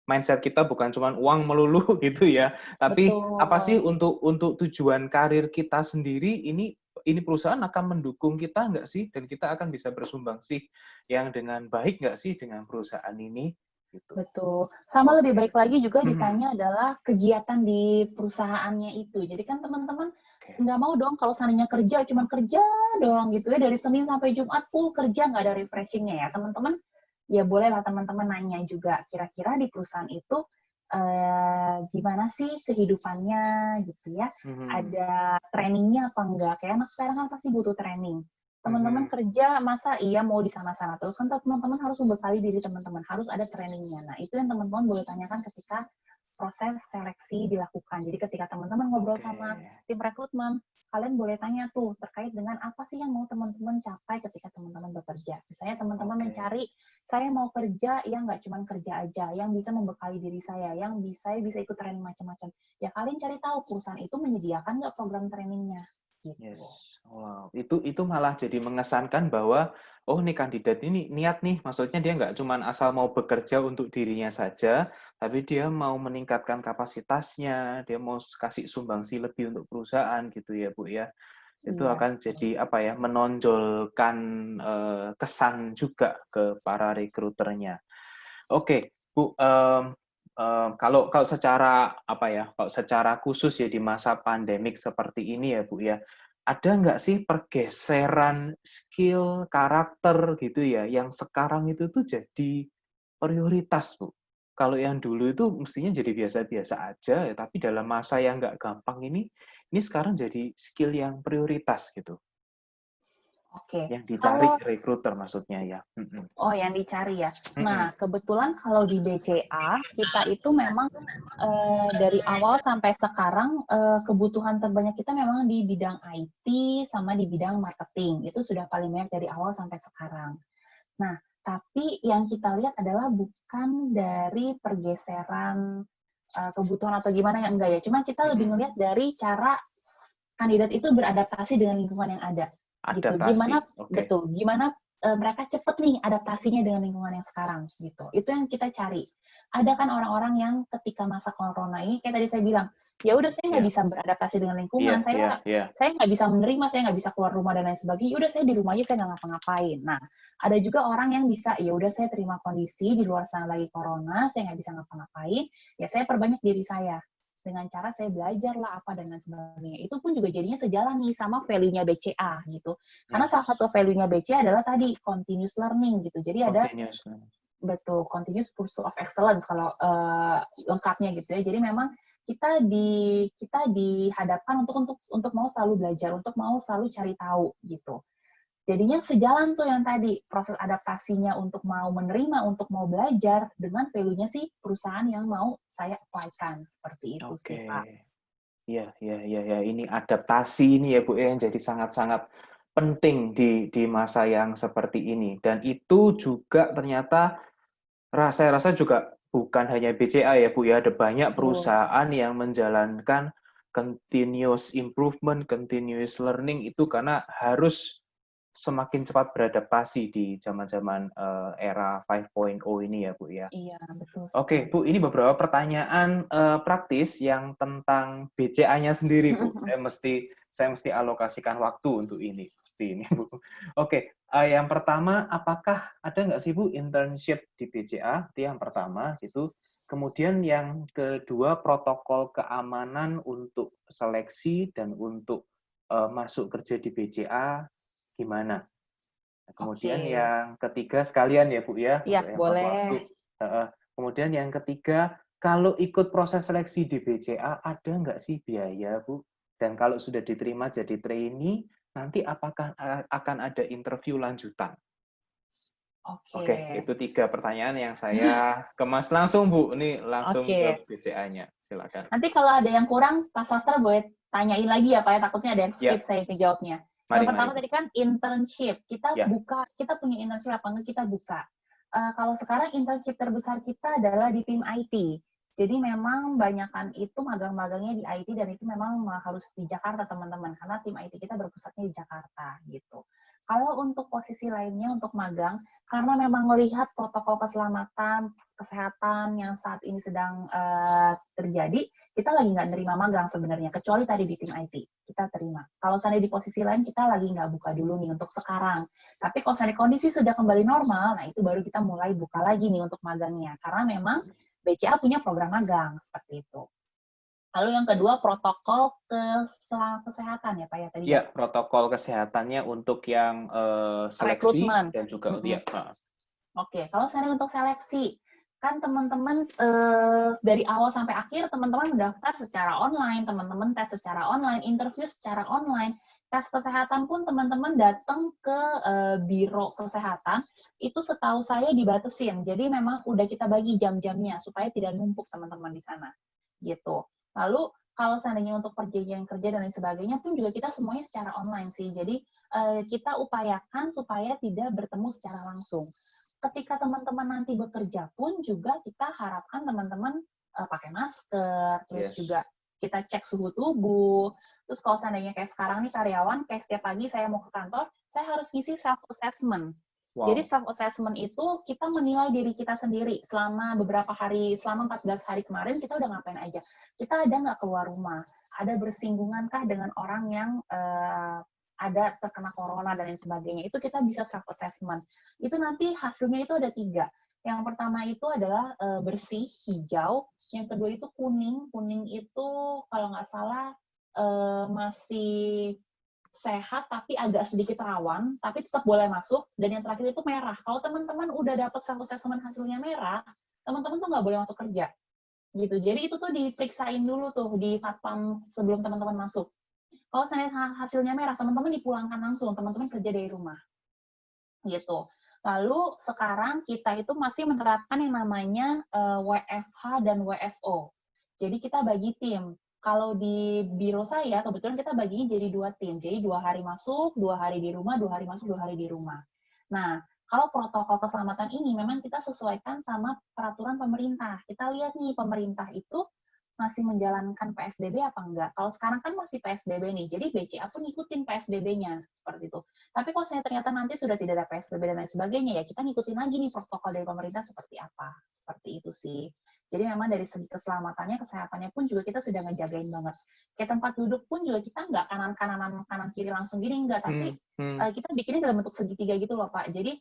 mindset kita bukan cuman uang melulu gitu ya. Tapi Betul. apa sih untuk tujuan karir kita sendiri, ini perusahaan akan mendukung kita nggak sih? Dan kita akan bisa bersumbangsi yang dengan baik nggak sih dengan perusahaan ini? Gitu. Betul. Sama lebih baik lagi juga ditanya adalah kegiatan di perusahaannya itu. Jadi kan teman-teman nggak mau dong kalau seandainya kerja, cuma kerja doang gitu ya. Dari Senin sampai Jumat full kerja, nggak ada refreshing-nya ya. Teman-teman, ya bolehlah teman-teman nanya juga. Kira-kira di perusahaan itu gimana sih kehidupannya gitu ya. Ada trainingnya apa enggak? Kayak anak sekarang kan pasti butuh training. Teman-teman kerja, masa iya mau di sana-sana terus kan teman-teman harus membekali diri teman-teman, harus ada trainingnya. Nah, itu yang teman-teman boleh tanyakan ketika proses seleksi dilakukan. Jadi ketika teman-teman ngobrol sama tim rekrutmen, kalian boleh tanya tuh terkait dengan apa sih yang mau teman-teman capai ketika teman-teman bekerja. Misalnya teman-teman mencari, saya mau kerja yang nggak cuma kerja aja, yang bisa membekali diri saya, yang bisa ikut training macam-macam. Ya kalian cari tahu perusahaan itu menyediakan nggak program trainingnya. Gitu. Yes. Wow. Itu malah jadi mengesankan bahwa oh nih kandidat ini niat nih, maksudnya dia nggak cuma asal mau bekerja untuk dirinya saja, tapi dia mau meningkatkan kapasitasnya, dia mau kasih sumbangsi lebih untuk perusahaan gitu ya Bu ya. Itu akan jadi apa ya, menonjolkan kesan juga ke para rekruternya. Oke, Bu, kalau secara apa ya, kalau secara khusus ya di masa pandemik seperti ini ya Bu ya, ada nggak sih pergeseran skill, karakter gitu ya, yang sekarang itu tuh jadi prioritas, Bu? Kalau yang dulu itu mestinya jadi biasa-biasa aja, ya, tapi dalam masa yang nggak gampang ini sekarang jadi skill yang prioritas gitu. Oke. Yang dicari rekruter maksudnya ya. Oh, yang dicari ya. Nah, kebetulan kalau di BCA, kita itu memang dari awal sampai sekarang, kebutuhan terbanyak kita memang di bidang IT sama di bidang marketing. Itu sudah paling banyak dari awal sampai sekarang. Nah, tapi yang kita lihat adalah bukan dari pergeseran kebutuhan atau gimana, yang enggak ya. Cuma kita lebih ngelihat dari cara kandidat itu beradaptasi dengan lingkungan yang ada. Gitu. Gimana betul? Gimana mereka cepet nih adaptasinya dengan lingkungan yang sekarang gitu. Itu yang kita cari. Ada kan orang-orang yang ketika masa corona ini kayak tadi saya bilang, ya udah saya nggak bisa beradaptasi dengan lingkungan, saya nggak bisa menerima, saya nggak bisa keluar rumah dan lain sebagainya. Ya udah saya di rumah aja, saya nggak ngapa-ngapain. Nah, ada juga orang yang bisa, ya udah saya terima kondisi di luar sana lagi corona, saya nggak bisa ngapa-ngapain, ya saya perbanyak diri saya dengan cara saya belajar lah apa dan lain sebagainya. Itu pun juga jadinya sejalan nih sama value-nya BCA gitu. Karena salah satu value-nya BCA adalah tadi continuous learning gitu. Jadi ada betul continuous pursuit of excellence kalau lengkapnya gitu ya. Jadi memang kita dihadapkan untuk mau selalu belajar, untuk mau selalu cari tahu gitu. Jadinya sejalan tuh yang tadi, proses adaptasinya untuk mau menerima, untuk mau belajar, dengan value-nya sih perusahaan yang mau saya apply-kan. Seperti itu sih, Pak. Iya. Ini adaptasi ini ya Bu, yang jadi sangat-sangat penting di masa yang seperti ini. Dan itu juga ternyata, saya rasa juga bukan hanya BCA ya Bu ya, ada banyak perusahaan yang menjalankan continuous improvement, continuous learning itu karena harus semakin cepat beradaptasi di zaman-zaman era 5.0 ini ya Bu ya. Iya, betul. Oke Bu, ini beberapa pertanyaan praktis yang tentang BCA-nya sendiri Bu. Saya mesti alokasikan waktu untuk ini, pasti ini Bu. Oke, yang pertama, apakah ada nggak sih Bu internship di BCA? Itu yang pertama gitu. Kemudian yang kedua, protokol keamanan untuk seleksi dan untuk masuk kerja di BCA gimana? Kemudian yang ketiga sekalian ya Bu ya. Iya, boleh. Kemudian yang ketiga, kalau ikut proses seleksi di BCA ada nggak sih biaya Bu? Dan kalau sudah diterima jadi trainee, nanti apakah akan ada interview lanjutan? Oke, itu 3 pertanyaan yang saya kemas langsung Bu. Ini langsung ke BCA-nya. Silakan. Nanti kalau ada yang kurang, Pak Sastra boleh tanyain lagi ya Pak ya. Takutnya ada yang skip saya kejawabnya. Yang pertama tadi kan internship. Kita punya internship apa enggak, kita buka. Kalau sekarang internship terbesar kita adalah di tim IT. Jadi memang banyakan itu magang-magangnya di IT dan itu memang harus di Jakarta teman-teman. Karena tim IT kita berpusatnya di Jakarta gitu. Kalau untuk posisi lainnya untuk magang, karena memang melihat protokol keselamatan, kesehatan yang saat ini sedang terjadi, kita lagi nggak nerima magang sebenarnya, kecuali tadi di tim IT, kita terima. Kalau seandainya di posisi lain, kita lagi nggak buka dulu nih untuk sekarang. Tapi kalau seandainya kondisi sudah kembali normal, nah itu baru kita mulai buka lagi nih untuk magangnya. Karena memang BCA punya program magang, seperti itu. Lalu yang kedua, protokol kesehatan ya Pak ya tadi? Iya, protokol kesehatannya untuk yang seleksi rekrutmen dan juga Oke, kalau seandainya untuk seleksi, kan teman-teman dari awal sampai akhir teman-teman mendaftar secara online, teman-teman tes secara online, interview secara online, tes kesehatan pun teman-teman datang ke biro kesehatan, itu setahu saya dibatasin. Jadi memang udah kita bagi jam-jamnya supaya tidak numpuk teman-teman di sana. Gitu. Lalu kalau seandainya untuk perjanjian kerja dan lain sebagainya pun juga kita semuanya secara online sih. Jadi kita upayakan supaya tidak bertemu secara langsung. Ketika teman-teman nanti bekerja pun juga kita harapkan teman-teman pakai masker, terus juga kita cek suhu tubuh. Terus kalau seandainya kayak sekarang nih karyawan, kayak setiap pagi saya mau ke kantor, saya harus ngisi self-assessment. Wow. Jadi self-assessment itu kita menilai diri kita sendiri selama beberapa hari, selama 14 hari kemarin kita udah ngapain aja. Kita ada nggak keluar rumah? Ada bersinggungankah dengan orang yang ada terkena corona dan lain sebagainya, itu kita bisa self-assessment. Itu nanti hasilnya itu ada 3. Yang pertama itu adalah bersih, hijau. Yang kedua itu kuning. Kuning itu kalau nggak salah masih sehat tapi agak sedikit rawan, tapi tetap boleh masuk. Dan yang terakhir itu merah. Kalau teman-teman udah dapat self-assessment hasilnya merah, teman-teman tuh nggak boleh masuk kerja. Gitu. Jadi itu tuh diperiksain dulu tuh di satpam sebelum teman-teman masuk. Kalau seandainya hasilnya merah, teman-teman dipulangkan langsung, teman-teman kerja dari rumah. Gitu. Lalu sekarang kita itu masih menerapkan yang namanya WFH dan WFO. Jadi kita bagi tim. Kalau di biro saya, kebetulan kita baginya jadi 2 tim. Jadi 2 hari masuk, 2 hari di rumah, 2 hari masuk, 2 hari di rumah. Nah, kalau protokol keselamatan ini memang kita sesuaikan sama peraturan pemerintah. Kita lihat nih, pemerintah itu masih menjalankan PSBB apa enggak. Kalau sekarang kan masih PSBB nih, jadi BCA pun ngikutin PSBB-nya, seperti itu. Tapi kalau saya ternyata nanti sudah tidak ada PSBB dan lain sebagainya, ya kita ngikutin lagi nih protokol dari pemerintah seperti apa. Seperti itu sih. Jadi memang dari segi keselamatannya, kesehatannya pun juga kita sudah ngejagain banget. Kayak tempat duduk pun juga kita nggak kanan-kiri langsung gini, enggak. Tapi kita bikinnya dalam bentuk segitiga gitu loh, Pak. Jadi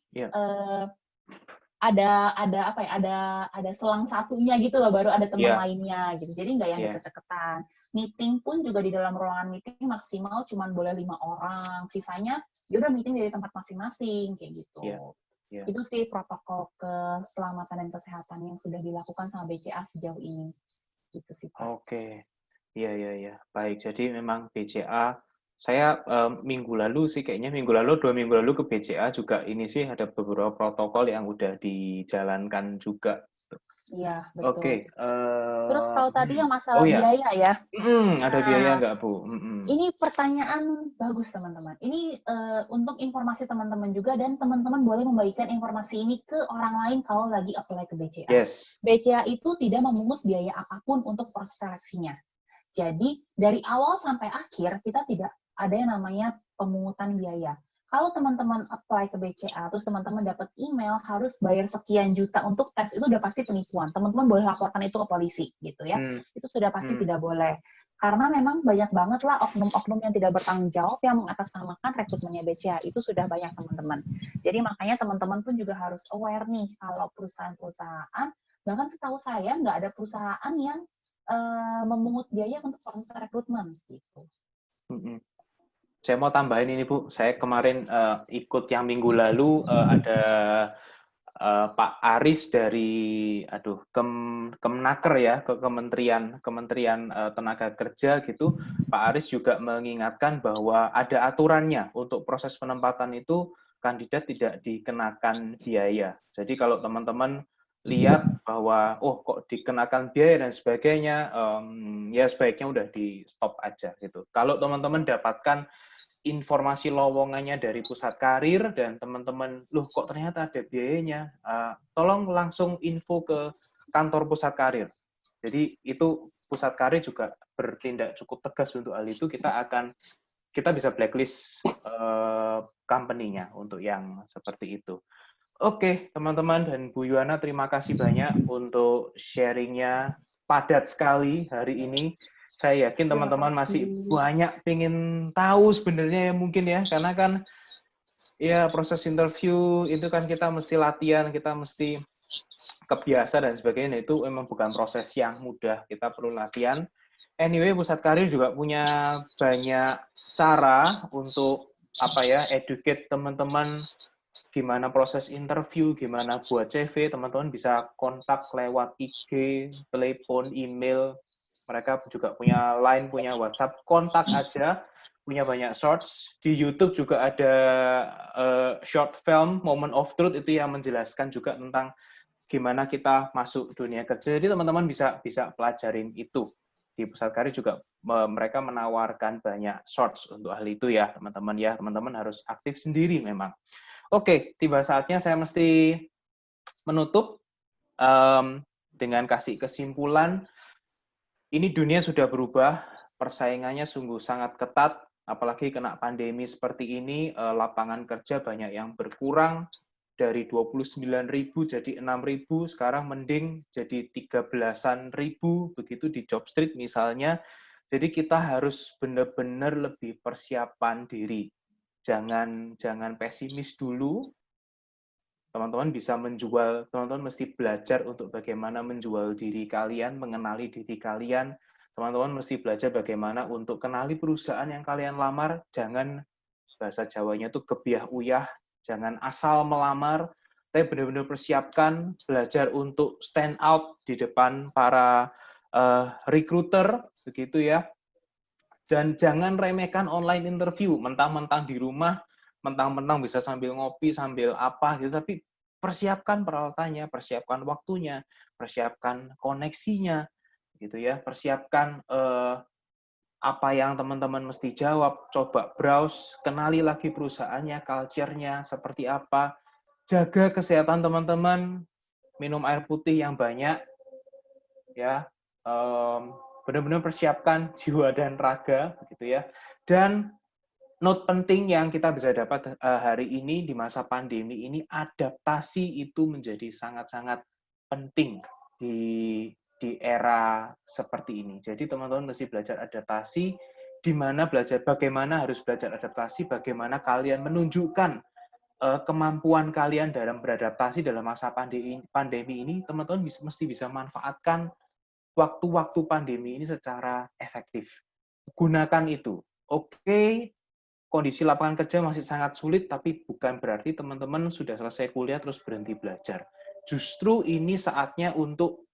ada selang satunya gitu loh, baru ada teman lainnya gitu. Jadi nggak yang deket-deketan. Meeting pun juga di dalam ruangan meeting maksimal cuma boleh 5 orang. Sisanya ya udah meeting dari tempat masing-masing kayak gitu. Itu sih protokol keselamatan dan kesehatan yang sudah dilakukan sama BCA sejauh ini. Gitu sih, Pak. Oke. Iya. Baik, jadi memang BCA saya minggu lalu 2 minggu lalu ke BCA juga ini sih ada beberapa protokol yang udah dijalankan juga. Iya, betul. Oke. Terus kalau tadi yang masalah biaya ya. Ada biaya nggak, Bu? Ini pertanyaan bagus, teman-teman. Ini untuk informasi teman-teman juga, dan teman-teman boleh membagikan informasi ini ke orang lain kalau lagi apply ke BCA. Yes. BCA itu tidak memungut biaya apapun untuk proses seleksinya. Jadi, dari awal sampai akhir, kita tidak ada yang namanya pemungutan biaya. Kalau teman-teman apply ke BCA, terus teman-teman dapat email, harus bayar sekian juta untuk tes, itu udah pasti penipuan. Teman-teman boleh laporkan itu ke polisi, gitu ya. Itu sudah pasti tidak boleh. Karena memang banyak banget lah oknum-oknum yang tidak bertanggung jawab yang mengatasnamakan rekrutmennya BCA. Itu sudah banyak, teman-teman. Jadi makanya teman-teman pun juga harus aware nih, kalau perusahaan-perusahaan, bahkan setahu saya nggak ada perusahaan yang memungut biaya untuk proses rekrutmen gitu. Saya mau tambahin ini, Bu. Saya kemarin ikut yang minggu lalu ada Pak Aris dari Kemenaker ya, ke Kementerian Tenaga Kerja gitu. Pak Aris juga mengingatkan bahwa ada aturannya untuk proses penempatan itu kandidat tidak dikenakan biaya. Jadi kalau teman-teman lihat bahwa kok dikenakan biaya dan sebagainya, ya sebaiknya udah di stop aja gitu. Kalau teman-teman dapatkan informasi lowongannya dari pusat karir dan teman-teman, kok ternyata ada biayanya, tolong langsung info ke kantor pusat karir. Jadi itu pusat karir juga bertindak cukup tegas untuk hal itu. Kita bisa blacklist company-nya untuk yang seperti itu. Oke, teman-teman dan Bu Yuhana, terima kasih banyak untuk sharing-nya, padat sekali hari ini. Saya yakin teman-teman masih banyak pengen tahu sebenarnya ya mungkin ya, karena kan ya proses interview itu kan kita mesti latihan, kita mesti kebiasa dan sebagainya. Itu memang bukan proses yang mudah, kita perlu latihan. Anyway, pusat karir juga punya banyak cara untuk educate teman-teman gimana proses interview, gimana buat CV, teman-teman bisa kontak lewat IG, telepon, email. Mereka juga punya line, punya WhatsApp, kontak aja. Punya banyak shorts. Di YouTube juga ada short film, Moment of Truth, itu yang menjelaskan juga tentang gimana kita masuk dunia kerja. Jadi teman-teman bisa pelajarin itu. Di Pusat Karir juga mereka menawarkan banyak shorts untuk hal itu ya, teman-teman ya. Teman-teman harus aktif sendiri memang. Oke, tiba saatnya saya mesti menutup dengan kasih kesimpulan. Ini dunia sudah berubah, persaingannya sungguh sangat ketat, apalagi kena pandemi seperti ini, lapangan kerja banyak yang berkurang, dari 29.000 jadi 6.000, sekarang mending jadi 13.000, begitu di Jobstreet misalnya. Jadi kita harus benar-benar lebih persiapan diri. Jangan pesimis dulu. Teman-teman bisa menjual, teman-teman mesti belajar untuk bagaimana menjual diri kalian, mengenali diri kalian. Teman-teman mesti belajar bagaimana untuk kenali perusahaan yang kalian lamar. Jangan, bahasa Jawanya itu gebiah-uyah, jangan asal melamar, tapi benar-benar persiapkan, belajar untuk stand out di depan para recruiter, begitu ya. Dan jangan remehkan online interview, mentang-mentang di rumah, mentang-mentang bisa sambil ngopi, sambil apa gitu, tapi persiapkan peralatannya, persiapkan waktunya, persiapkan koneksinya, gitu ya, persiapkan apa yang teman-teman mesti jawab, coba browse, kenali lagi perusahaannya, culture-nya seperti apa, jaga kesehatan teman-teman, minum air putih yang banyak, ya, benar-benar persiapkan jiwa dan raga, begitu ya. Dan note penting yang kita bisa dapat hari ini di masa pandemi ini, adaptasi itu menjadi sangat-sangat penting di era seperti ini. Jadi teman-teman mesti belajar adaptasi, di mana bagaimana harus belajar adaptasi, bagaimana kalian menunjukkan kemampuan kalian dalam beradaptasi dalam masa pandemi ini, teman-teman mesti bisa manfaatkan waktu-waktu pandemi ini secara efektif. Gunakan itu. Oke, kondisi lapangan kerja masih sangat sulit, tapi bukan berarti teman-teman sudah selesai kuliah terus berhenti belajar. Justru ini saatnya untuk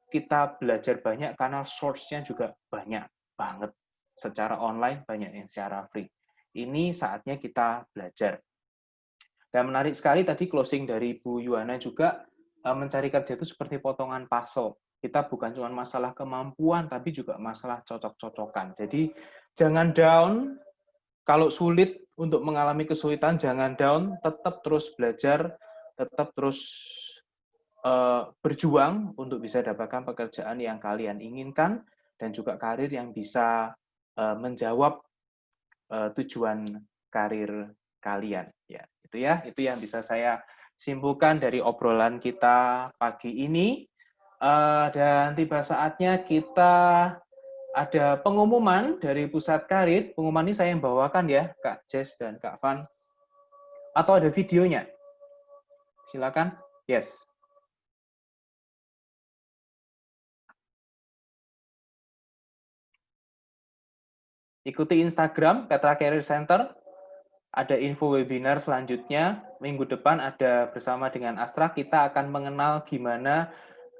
kita belajar banyak karena source-nya juga banyak banget. Secara online, banyak yang secara free. Ini saatnya kita belajar. Dan menarik sekali tadi closing dari Bu Yuhana juga, mencari kerja itu seperti potongan puzzle. Kita bukan cuma masalah kemampuan, tapi juga masalah cocok-cocokan. Jadi jangan down, kalau sulit untuk mengalami kesulitan, jangan down, tetap terus belajar, tetap terus berjuang untuk bisa dapatkan pekerjaan yang kalian inginkan, dan juga karir yang bisa menjawab tujuan karir kalian. Ya, itu yang bisa saya simpulkan dari obrolan kita pagi ini. Dan tiba saatnya kita ada pengumuman dari Pusat Karir. Pengumuman ini saya yang bawakan ya, Kak Jess dan Kak Van. Atau ada videonya? Silakan. Yes. Ikuti Instagram Petra Career Center. Ada info webinar selanjutnya. Minggu depan ada bersama dengan Astra, kita akan mengenal gimana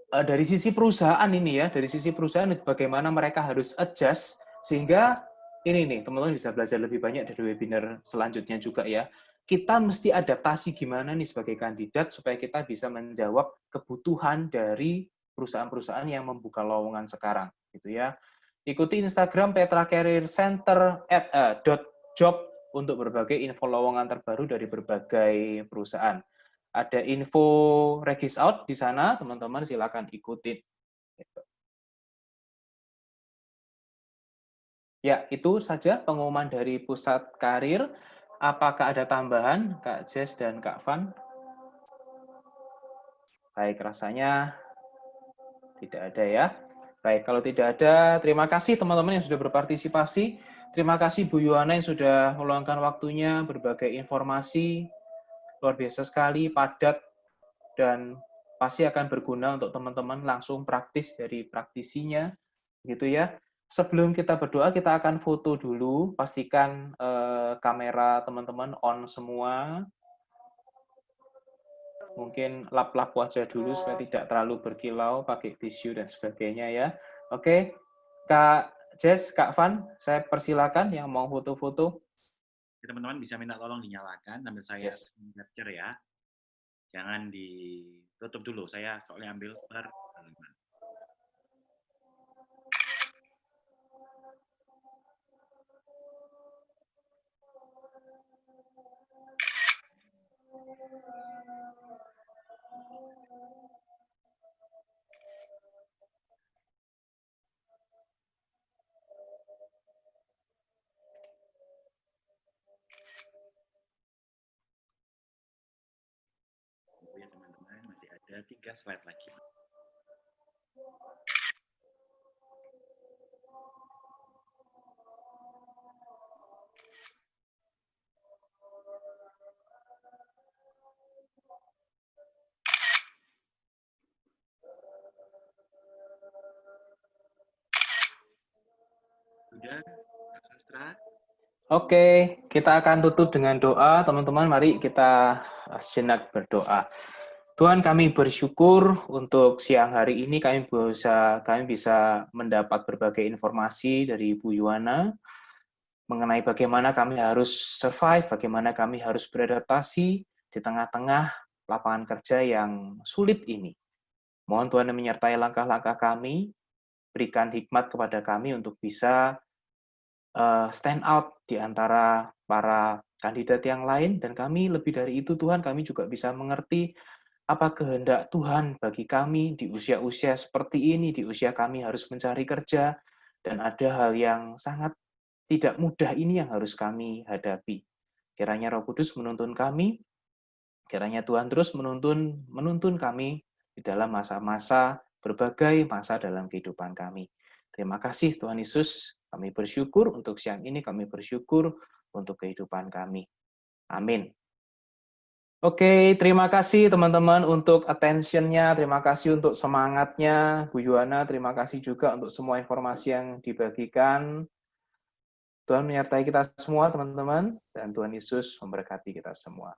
dari sisi perusahaan ini ya, dari sisi perusahaan bagaimana mereka harus adjust, sehingga ini nih, teman-teman bisa belajar lebih banyak dari webinar selanjutnya juga ya. Kita mesti adaptasi gimana nih sebagai kandidat supaya kita bisa menjawab kebutuhan dari perusahaan-perusahaan yang membuka lowongan sekarang, gitu ya. Ikuti Instagram Petra Career Center @job untuk berbagai info lowongan terbaru dari berbagai perusahaan. Ada info regis out di sana, teman-teman silakan ikutin. Ya, itu saja pengumuman dari Pusat Karir. Apakah ada tambahan, Kak Jess dan Kak Van? Baik, rasanya tidak ada ya. Baik, kalau tidak ada, terima kasih teman-teman yang sudah berpartisipasi. Terima kasih Bu Yuhana yang sudah meluangkan waktunya, berbagai informasi. Luar biasa sekali, padat, dan pasti akan berguna untuk teman-teman langsung praktis dari praktisinya, gitu ya. Sebelum kita berdoa, kita akan foto dulu, pastikan kamera teman-teman on semua. mungkin lap-lap wajah dulu supaya tidak terlalu berkilau, pakai tisu dan sebagainya ya. Oke, Kak Jess, Kak Van, saya persilakan yang mau foto-foto. Teman-teman bisa minta tolong dinyalakan sambil saya Yes. capture ya. Jangan ditutup dulu, saya soalnya ambil per halaman. Ya teman-teman, masih ada 3 slide lagi. Sudah, Kak Sastra? Oke, kita akan tutup dengan doa. Teman-teman, mari kita sejenak berdoa. Tuhan, kami bersyukur untuk siang hari ini kami bisa mendapat berbagai informasi dari Bu Yuwana mengenai bagaimana kami harus survive, bagaimana kami harus beradaptasi di tengah-tengah lapangan kerja yang sulit ini. Mohon Tuhan yang menyertai langkah-langkah kami, berikan hikmat kepada kami untuk bisa stand out di antara para kandidat yang lain, dan kami lebih dari itu Tuhan, kami juga bisa mengerti apa kehendak Tuhan bagi kami di usia-usia seperti ini, di usia kami harus mencari kerja, dan ada hal yang sangat tidak mudah ini yang harus kami hadapi. Kiranya Roh Kudus menuntun kami, kiranya Tuhan terus menuntun kami di dalam masa-masa, berbagai masa dalam kehidupan kami. Terima kasih Tuhan Yesus, kami bersyukur untuk siang ini, kami bersyukur untuk kehidupan kami. Amin. Oke, terima kasih teman-teman untuk attention-nya, terima kasih untuk semangatnya, Bu Yuwana, terima kasih juga untuk semua informasi yang dibagikan. Tuhan menyertai kita semua, teman-teman, dan Tuhan Yesus memberkati kita semua.